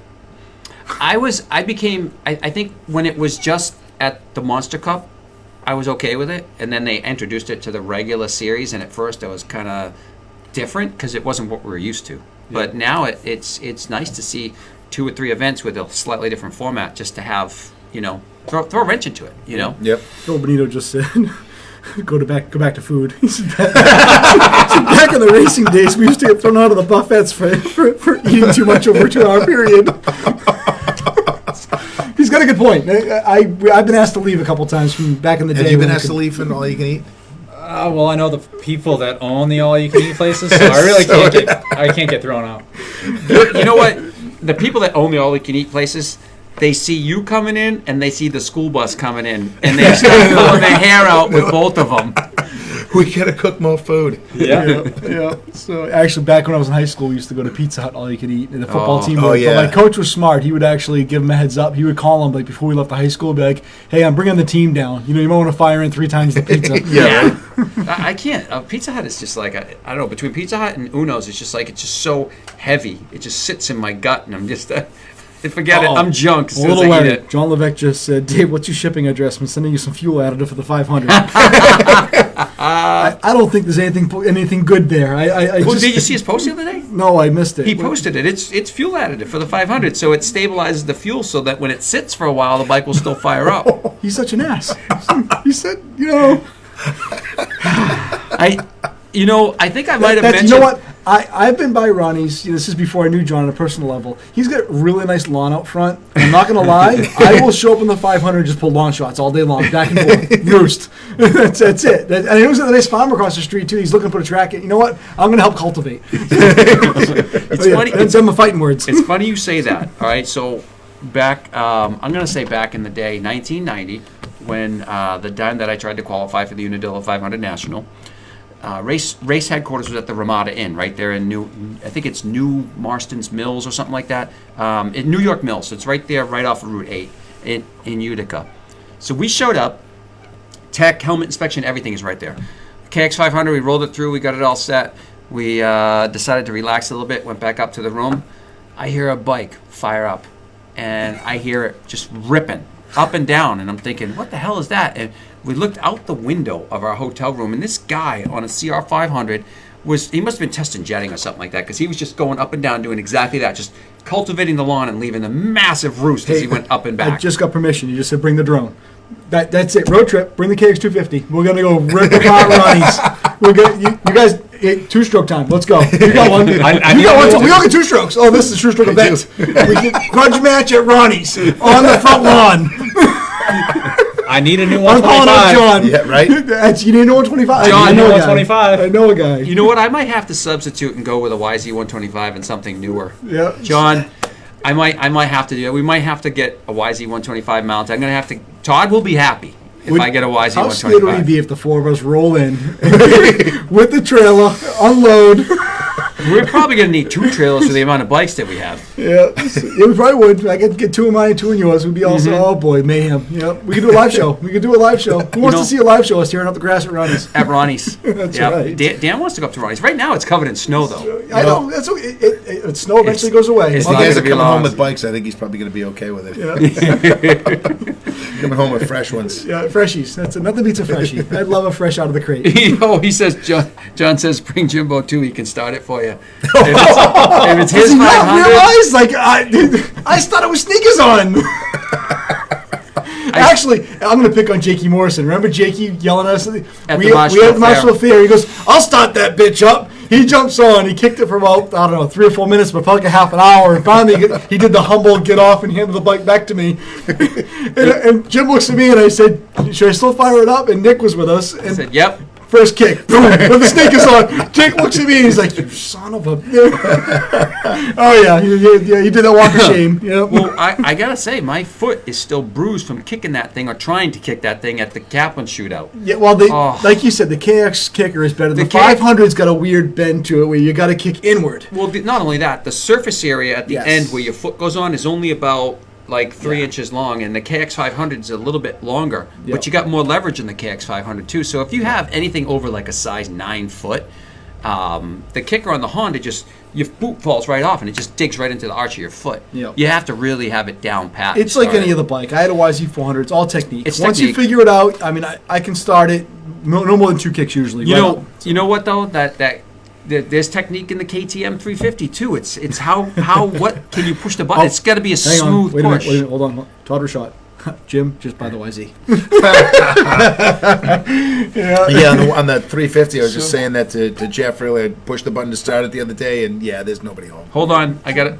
I think when it was just at the Monster Cup, I was okay with it, and then they introduced it to the regular series, and at first I was kind of different because it wasn't what we were used to. But now it's nice to see 2 or 3 events with a slightly different format, just to have throw a wrench into it. Yep. Phil Benito just said, go back to food. He said, back in the racing days, we used to get thrown out of the buffets for eating too much over a 2-hour period. He's got a good point. I've been asked to leave a couple times from back in the day. Have you been when we asked to could- leave and all you can eat? Well, I know the people that own the all-you-can-eat places, so I really can't get thrown out. You know what? The people that own the all-you-can-eat places, they see you coming in and they see the school bus coming in, and they start pulling their hair out with both of them. We gotta cook more food. Yeah. So actually, back when I was in high school, we used to go to Pizza Hut all you could eat, and the football team. Oh, would. yeah. But my coach was smart. He would actually give them a heads up. He would call them like before we left the high school, be like, "Hey, I'm bringing the team down. You might want to fire in 3 times the pizza." Yeah. I can't. Pizza Hut is just like I don't know. Between Pizza Hut and Uno's, it's just so heavy. It just sits in my gut, and I'm just forget it. I'm junk as A soon as little I eat worried. it. John Levesque just said, Dave, what's your shipping address? I'm sending you some fuel additive for the 500. I don't think there's anything good there. Well, did you see his post the other day? No, I missed it. He posted it. It's fuel additive for the 500, so it stabilizes the fuel so that when it sits for a while, the bike will still fire up. He's such an ass. He said, I think I might have mentioned. You know what? I've been by Ronnie's. This is before I knew John on a personal level. He's got really nice lawn out front. I'm not going to lie. I will show up in the 500 and just pull long shots all day long, back and forth. Roost. That's it. And he was a nice farmer across the street, too. He's looking to put a track in. You know what? I'm going to help cultivate. It's funny. That's my fighting words. It's funny you say that. All right, so back, I'm going to say back in the day, 1990, when the time that I tried to qualify for the Unadilla 500 National, race headquarters was at the Ramada Inn right there in I think it's New Marston's Mills or something like that. In New York Mills. It's right there, right off of Route 8 in Utica. So we showed up. Tech, helmet inspection, everything is right there. KX500, we rolled it through. We got it all set. We decided to relax a little bit, went back up to the room. I hear a bike fire up, and I hear it just ripping up and down, and I'm thinking, what the hell is that? And we looked out the window of our hotel room, and this guy on a CR500 he must have been testing jetting or something like that, because he was just going up and down doing exactly that, just cultivating the lawn and leaving a massive roost as he went up and back. I just got permission. You just said bring the drone. That's it. Road trip. Bring the KX250. We're gonna go rip apart Ronnie's. We're gonna you guys. Two-stroke time. Let's go. You got one. You got one. We all get 2 strokes. Oh, this is a two-stroke event. We get grudge match at Ronnie's on the front lawn. I need a new I'm calling out 125. John. Yeah, right? You need a new 125. John, I know a guy. 125. I know a guy. You know what? I might have to substitute and go with a YZ125 and something newer. Yeah. John, I might have to do that. We might have to get a YZ125 mount. I'm going to have to. Todd will be happy if I get a YZ125. How scared would he be if the 4 of us roll in with the trailer, unload? We're probably going to need 2 trailers for the amount of bikes that we have. Yeah, we probably would. I could get 2 of mine and 2 of yours. We'd be also, oh boy, mayhem. Yeah, we could do a live show. Who wants to see a live show? Us tearing up the grass at Ronnie's. At Ronnie's. That's right. Dan wants to go up to Ronnie's. Right now, it's covered in snow, though. I know. That's okay. It snow eventually goes away. It's If you not guys are gonna be coming long. home with bikes, I think he's probably going to be okay with it. Yeah. Coming home with fresh ones. Yeah, freshies. Nothing beats a freshie. I'd love a fresh out of the crate. He says, John says, bring Jimbo too. He can start it for you. If it's his Does he not 500. realize? Like I thought it was sneakers on. Actually, I'm going to pick on Jakey Morrison. Remember Jakey yelling at us? At we the had the Marshall Fair. He goes, I'll start that bitch up. He jumps on. He kicked it for about, 3 or 4 minutes, but probably like a half an hour. And finally, he did the humble get off and handed the bike back to me. and Jim looks at me and I said, should I still fire it up? And Nick was with us. And I said, yep. First kick, boom, with the sneakers on. Jake looks at me and he's like, you son of a... Oh, yeah, he did that walk of shame. Yep. Well, I got to say, my foot is still bruised from kicking that thing or trying to kick that thing at the Kaplan shootout. Yeah, well, like you said, the KX kicker is better. The 500's got a weird bend to it where you got to kick inward. Well, not only that, the surface area at the end where your foot goes on is only about like 3 inches long, and the KX500 is a little bit longer, but you got more leverage in the KX500 too. So if you have anything over like a size 9 foot, the kicker on the Honda your boot falls right off and it just digs right into the arch of your foot. Yep. You have to really have it down pat. It's like any other bike. I had a YZ400. It's all technique. It's Once technique. you figure it out, I mean, I can start it no more than 2 kicks usually. You know what though? That there's technique in the KTM 350 too. It's how what can you push the button? It's got to be a smooth wait push. A minute, hold on. Todd Rashad. Jim, just by the YZ. Yeah, on the 350, I was just saying that to Jeff earlier. I pushed the button to start it the other day, and there's nobody home. Hold on, I got it.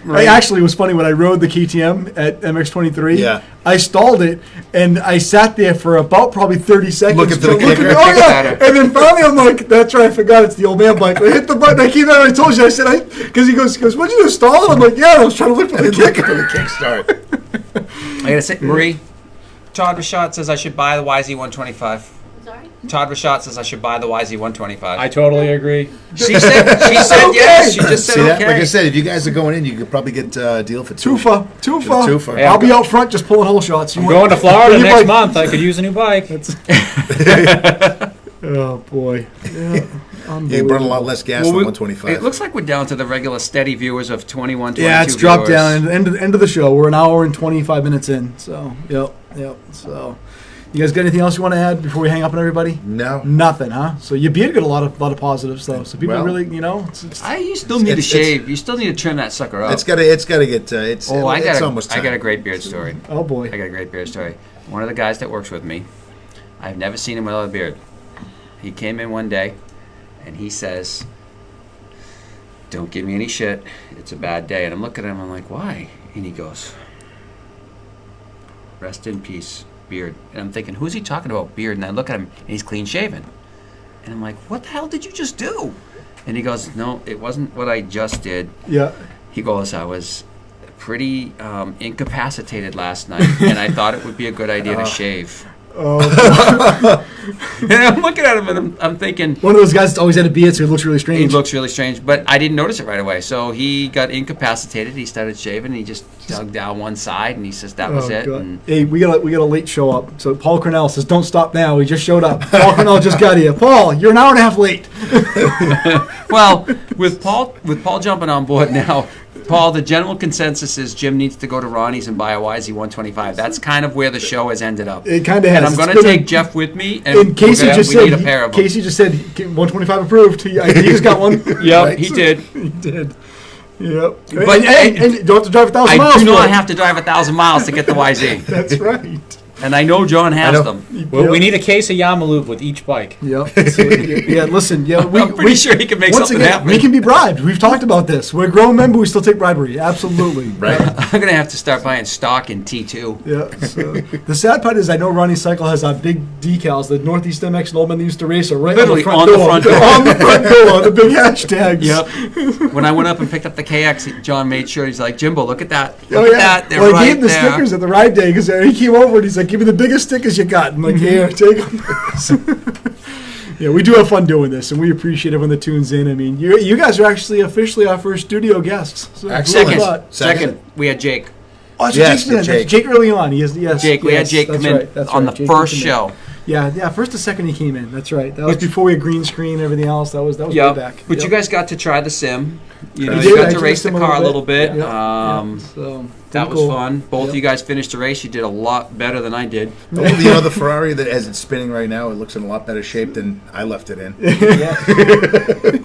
Right. Actually, it was funny when I rode the KTM at MX23. Yeah. I stalled it, and I sat there for about probably 30 seconds. Looking for the kicker. Oh, yeah. And then finally I'm like, that's right, I forgot it's the old man bike. I hit the button. I came out and I told you, I said, because he goes, what'd you do, stall it? I'm like, yeah, I was trying to look for the kicker. For the kickstart. I gotta say, Marie, Todd Rashad says I should buy the YZ125. Sorry? Todd Rashad says I should buy the YZ125. I totally agree. She said yes. She just said See that? okay. Like I said, if you guys are going in, you could probably get a deal for 2. Tufa. Yeah. I'll be out front just pulling hole shots. I'm going to Florida next month. I could use a new bike. Oh boy. Yeah. You burn a lot less gas than 125. It looks like we're down to the regular steady viewers of 21, 22 Yeah, it's dropped viewers. down. End of the show. We're an hour and 25 minutes in. So, yep. So, you guys got anything else you want to add before we hang up on everybody? No. Nothing, huh? So your beard got a lot of positives though. So people Well, really, you You still need to it's- shave. You still need to trim that sucker up. It's gotta get. It's almost I time. got a great beard story. oh boy. I got a great beard story. One of the guys that works with me, I've never seen him without a beard. He came in one day, and he says, "Don't give me any shit. It's a bad day." And I'm looking at him. I'm like, "Why?" And he goes, "Rest in peace, beard." And I'm thinking, who's he talking about, beard? And I look at him, and he's clean shaven. And I'm like, "What the hell did you just do?" And he goes, "No, it wasn't what I just did." Yeah. He goes, "I was pretty incapacitated last night, and I thought it would be a good idea to shave." Oh, And I'm looking at him, and I'm thinking, one of those guys that's always had a beard, so he looks really strange. he looks really strange, but I didn't notice it right away. So he got incapacitated. He started shaving. And he just dug down one side, and he says that was it. God. And Hey, we got a late show up. So Paul Cornell says, "Don't stop now." He just showed up. Paul Cornell just got here. Paul, you're an hour and a half late. well, with Paul jumping on board now, Paul, the general consensus is Jim needs to go to Ronnie's and buy a YZ125. That's kind of where the show has ended up. It kind of has. And I'm going to take Jeff with me, and And Casey just we need said, a pair of them. Casey just said 125 approved. He just got one. Yep, Right? he did. He did. Yep. But- and you don't have to drive 1,000 miles. I do for not it. have to drive 1,000 miles to get the YZ. That's right. And I know John has know. them. Well, we need a case of Yamalube with each bike. Yep. So, yeah, listen. Yeah, I'm pretty sure he can make once something again, happen. we can be bribed. We've talked about this. We're grown men, but we still take bribery. Absolutely. Right. I'm going to have to start buying stock in T2. Yeah. So, the sad part is, I know Ronnie Cycle has big decals. The Northeast MX and Old Men used to race are right Literally on the front door. On the front door, the big hashtags. Yep. When I went up and picked up the KX, John made sure, he's like, "Jimbo, look at that. Oh, Look yeah. at that. They're Well, I right gave him the there." stickers at the ride day because he came over and he's like, "Give me the biggest stickers you got." I'm like, "Here, take them." Yeah, we do have fun doing this, and we appreciate everyone that tunes in. I mean, you guys are actually officially our first studio guests. So who Excellent. would've thought? Second, we had Jake. Oh, that's Yes, Jake's been in. Jake. Jake early on. He is, yes. Jake, we had yes, Jake that's come in right, that's on right. the Jake first came in. show. Yeah, first or second he came in. That's right. That was before we had green screen and everything else. That was way Yep. back. But Yep. you guys got to try the sim. You know, We you did. got I to did race the sim car a little bit. Yep. So, That was cool. fun. Both Yep. of you guys finished the race. You did a lot better than I did. The Ferrari that as it's spinning right now, it looks in a lot better shape than I left it in.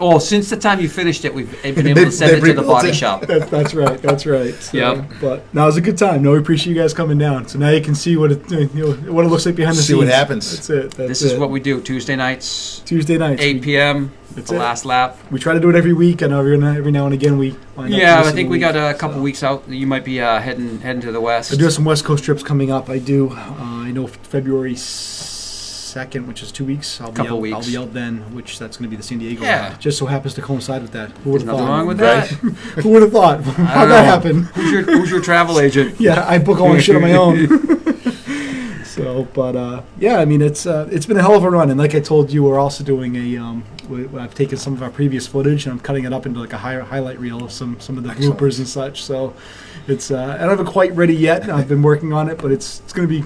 Oh, since the time you finished it, we've been able to send They've it to the rebuilt body it. shop. That's right. That's right. So, Yep. But no, it was a good time. No, we appreciate you guys coming down. So now you can see what it what it looks like behind the See scenes. what happens. That's it. That's This it. is what we do Tuesday nights, Tuesday nights. 8 p.m. That's the it. last lap. We try to do it every week. I know every now and again we. line up Yeah, to this I think in we a got week, a couple so. weeks out. You might be heading to the west. I do have some West Coast trips coming up. I do. I know February 2nd, which is 2 weeks. I'll Couple be out, weeks. I'll be out then, which that's going to be the San Diego. Yeah. round. Just so happens to coincide with that. Who would There's have nothing thought? wrong with that. Who would have thought? How'd that happen? Who's your travel agent? Yeah, I book all my shit on my own. So, but yeah, I mean, it's been a hell of a run, and like I told you, we're also doing I've taken some of our previous footage and I'm cutting it up into like a highlight reel of some of the bloopers and such. So, it's I don't have it quite ready yet. I've been working on it, but it's gonna be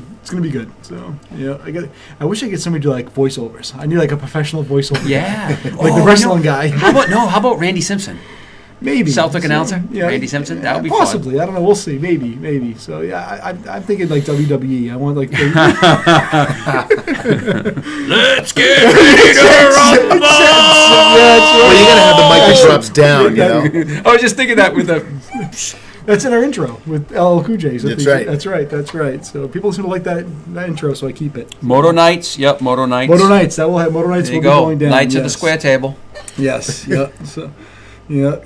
good. So, yeah, I wish I could somebody do like voiceovers. I need like a professional voiceover. Yeah, Like the wrestling guy. How about Randy Simpson? Maybe Celtic So, announcer? Randy Simpson? That would be fun. possibly. I don't know. We'll see. Maybe. So yeah, I'm thinking like WWE. I want like. Let's get ready to rumble! Well, you gotta have the mic drops down, you know. I was just thinking that with the. That's in our intro with LL Cool J. So That's right. That's right. So people seem to like that intro, so I keep it. Moto Nights. Yep, Moto Nights. Moto Nights. That will have Moto Nights. There you will be go. going down. Nights at the yes. square table. Yes. Yep. So, yeah.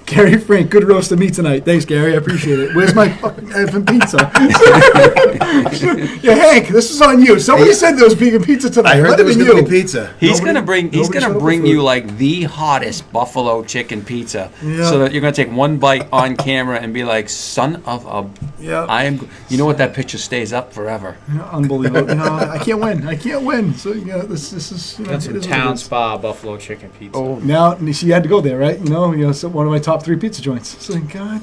Gary Frank, good roast of meat tonight. Thanks, Gary. I appreciate it. Where's my fucking effing pizza? Yeah, Hank, this is on you. Somebody said there was vegan pizza tonight. I heard Might there have was been gonna you. be pizza. He's Nobody- gonna bring nobody showed up you with food. like the hottest buffalo chicken pizza, Yeah. so that you're gonna take one bite on camera and be like, "Son of a, Yeah. I am." You know what? That picture stays up forever. Unbelievable. I can't win. So this is Got some it is what it Town is. Spa buffalo chicken pizza. Oh, Now so you had to go there, right? So one of my top 3 pizza joints. So God,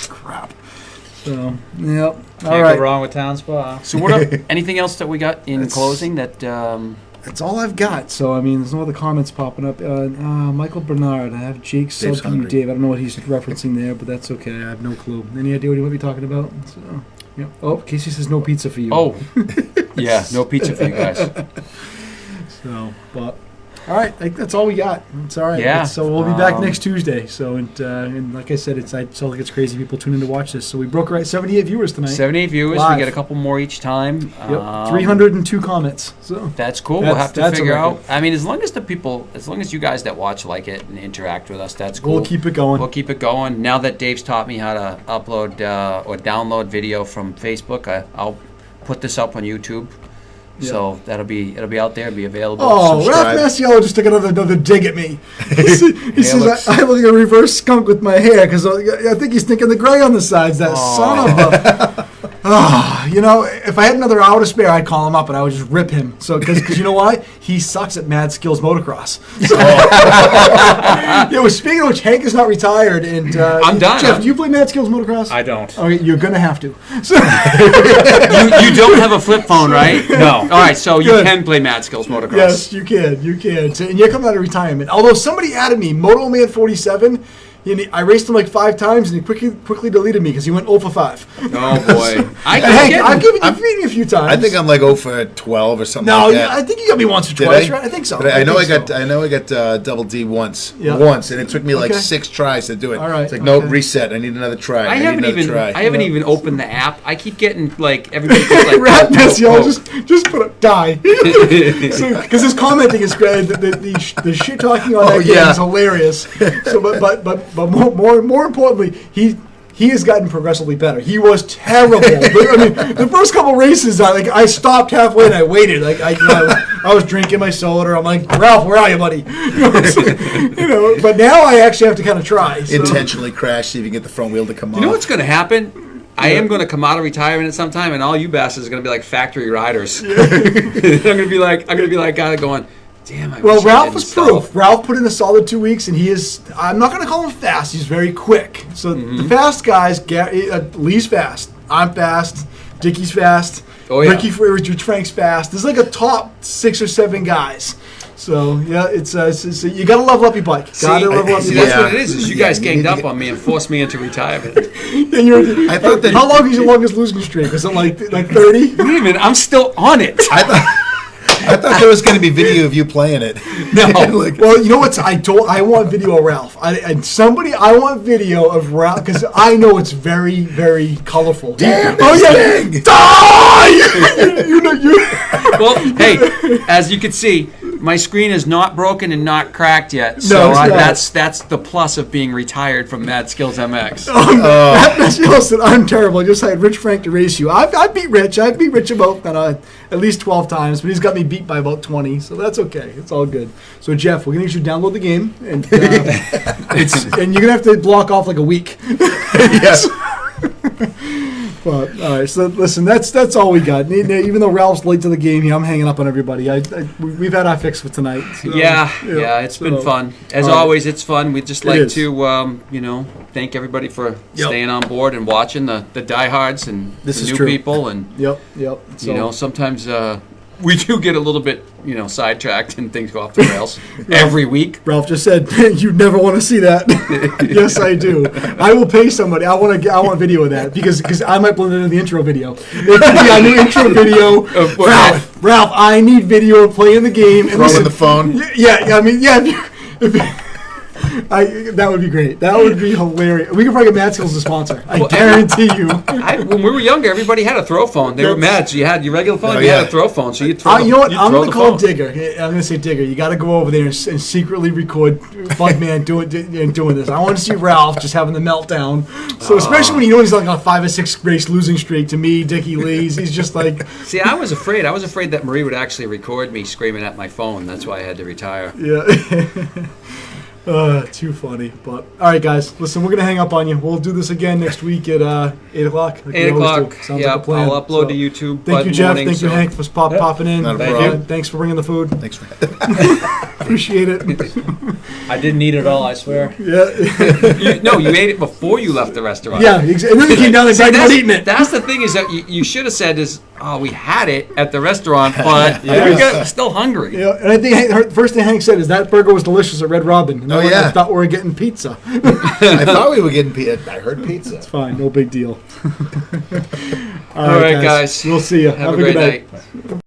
crap. So yeah, all Can't right. go wrong with Town Spa. so what? Anything else that we got in closing that? That's all I've got. So, I mean, there's no other comments popping up. Michael Bernard, I have Jake sub Dave's to you, hungry. Dave. I don't know what he's referencing there, but that's okay. I have no clue. Any idea what he might be talking about? So, yep. Oh, Casey says no pizza for you. Oh, yeah, no pizza for you guys. So, but all right, I think that's all we got. It's all right. Yeah. So we'll be back next Tuesday. So and like I said, I saw like it's crazy people tune in to watch this. So we broke right 78 viewers tonight. 78 viewers. Live. We get a couple more each time. Yep. 302 comments. So That's cool. We'll have to that's a figure record. out. I mean, as long as you guys that watch like it and interact with us, that's cool. We'll keep it going. We'll keep it going. Now that Dave's taught me how to upload or download video from Facebook, I'll put this up on YouTube. Yeah. So it'll be out there, be available. Oh, Subscribe. Ralph Masiello just took another dig at me. he says, looks- I look like a reverse skunk with my hair because I think he's thinking the gray on the sides. That son of a... You know, if I had another hour to spare, I'd call him up and I would just rip him. So, because you know why? He sucks at Mad Skills Motocross. So, yeah, well, speaking of which, Hank is not retired. And I'm done. Jeff, do you play Mad Skills Motocross? I don't. Okay, you're going to have to. So, you don't have a flip phone, right? No. All right, so you Good. can play Mad Skills Motocross. yes, you can. You can. So, and you're coming out of retirement. Although somebody added me, Moto Man 47. I raced him like 5 times, and he quickly deleted me because he went 0 for 5. Oh boy, I And Hank, I've can given you beat me a few times. I think I'm like 0 for 12 or something No, like that. I think you got me once or Did twice, I? right? I think so. But I know I think got so. double D once. Yeah. Once, and it took me like Okay. 6 tries to do it. All right, It's like, no, okay. reset. I need another try. I need haven't another even try. I haven't Yeah. even opened the app. I keep getting like everybody keeps like Rat oh, Messiel, oh, just put a die. Because his commenting is great. The shit talking on that game yeah. is hilarious. So, but more importantly, he has gotten progressively better. He was terrible. I mean, the first couple races, I stopped halfway and I waited. I was drinking my soda. I'm like, Ralph, where are you, buddy? But now I actually have to kind of try. So. Intentionally crash, see if you can get the front wheel to come off. You know what's going to happen? I am going to come out of retirement at some time, and all you bastards are going to be like factory riders. I'm going to be like, going, damn. I Well, wish I Ralph didn't was stop." proof. Ralph put in a solid 2 weeks, and he is. I'm not going to call him fast. He's very quick. So the fast guys, Lee's fast. I'm fast. Dickie's fast. Oh, yeah. Richard Frank's fast. There's like a top 6 or 7 guys. So yeah, it's you got to level up your bike. Got to level up See, your that's bike. what it is you Yeah, guys you ganged need to up get- on me and forced me into retirement. And I thought that- how long is your longest losing streak? Is it like 30? Wait a minute, I'm still on it. I thought there was going to be video of you playing it. No. Like, Well, you know what? I want video of Ralph. I want video of Ralph because I know it's very, very colorful. Damn, oh it's yeah! big. Die! you. Well, hey, as you can see, my screen is not broken and not cracked yet. So it's not. that's the plus of being retired from Mad Skills MX. Listen, I'm terrible. I just hired Rich Frank to race you. I beat Rich. I beat Rich about at least 12 times, but he's got me beat by about 20. So that's okay. It's all good. So Jeff, we're gonna get you to download the game, and and you're gonna have to block off like a week. yes. But all right, so listen, that's all we got. Even though Ralph's late to the game, I'm hanging up on everybody. We've had our fix for tonight. So, Yeah, it's been so- fun. As all right. always, it's fun. We'd just It like is. to, thank everybody for staying on board and watching the diehards and This the is new true. people. And Yep. So, sometimes we do get a little bit, sidetracked and things go off the rails every week. Ralph just said you never want to see that. Yes, I do. I will pay somebody. I want video of that because I might blend it into the intro video. It could be a new intro video. Of what? Ralph, I need video of playing the game. And Throw listen, in the phone. Yeah. I mean, yeah. That would be great. That would be hilarious. We could probably get Mad Skills as a sponsor. I guarantee you. When we were younger, everybody had a throw phone. They were mad. So you had your regular phone, Oh, you had yeah. a throw phone. So you'd throw You know what? you'd I'm throw going to the call phone. Digger. I'm going to say Digger. You got to go over there and secretly record Bugman doing this. I want to see Ralph just having the meltdown. So especially when you know he's like on a 5 or 6 race losing streak to me, Dickie Lee's. He's just like, See, I was afraid. I was afraid that Marie would actually record me screaming at my phone. That's why I had to retire. yeah. Too funny. But all right, guys, listen, we're gonna hang up on you. We'll do this again next week at 8 o'clock. Like 8 we always o'clock. do. Sounds Yeah, like a plan. I'll upload to YouTube. Thank you, Jeff. Thank you, Hank, for popping in. Not a Thank problem. you. Thanks for bringing the food. Thanks for Appreciate it. I didn't eat it all, I swear. Yeah. No, you ate it before you left the restaurant. Yeah, and then you came down and See, started eating it. that's the thing is that you should have said is, oh, we had it at the restaurant, but we're still hungry. Yeah, and I think the first thing Hank said is that burger was delicious at Red Robin. And I thought we were getting pizza. I thought we were getting pizza. I heard pizza. It's fine, no big deal. All right, guys. We'll see you. Have a great night.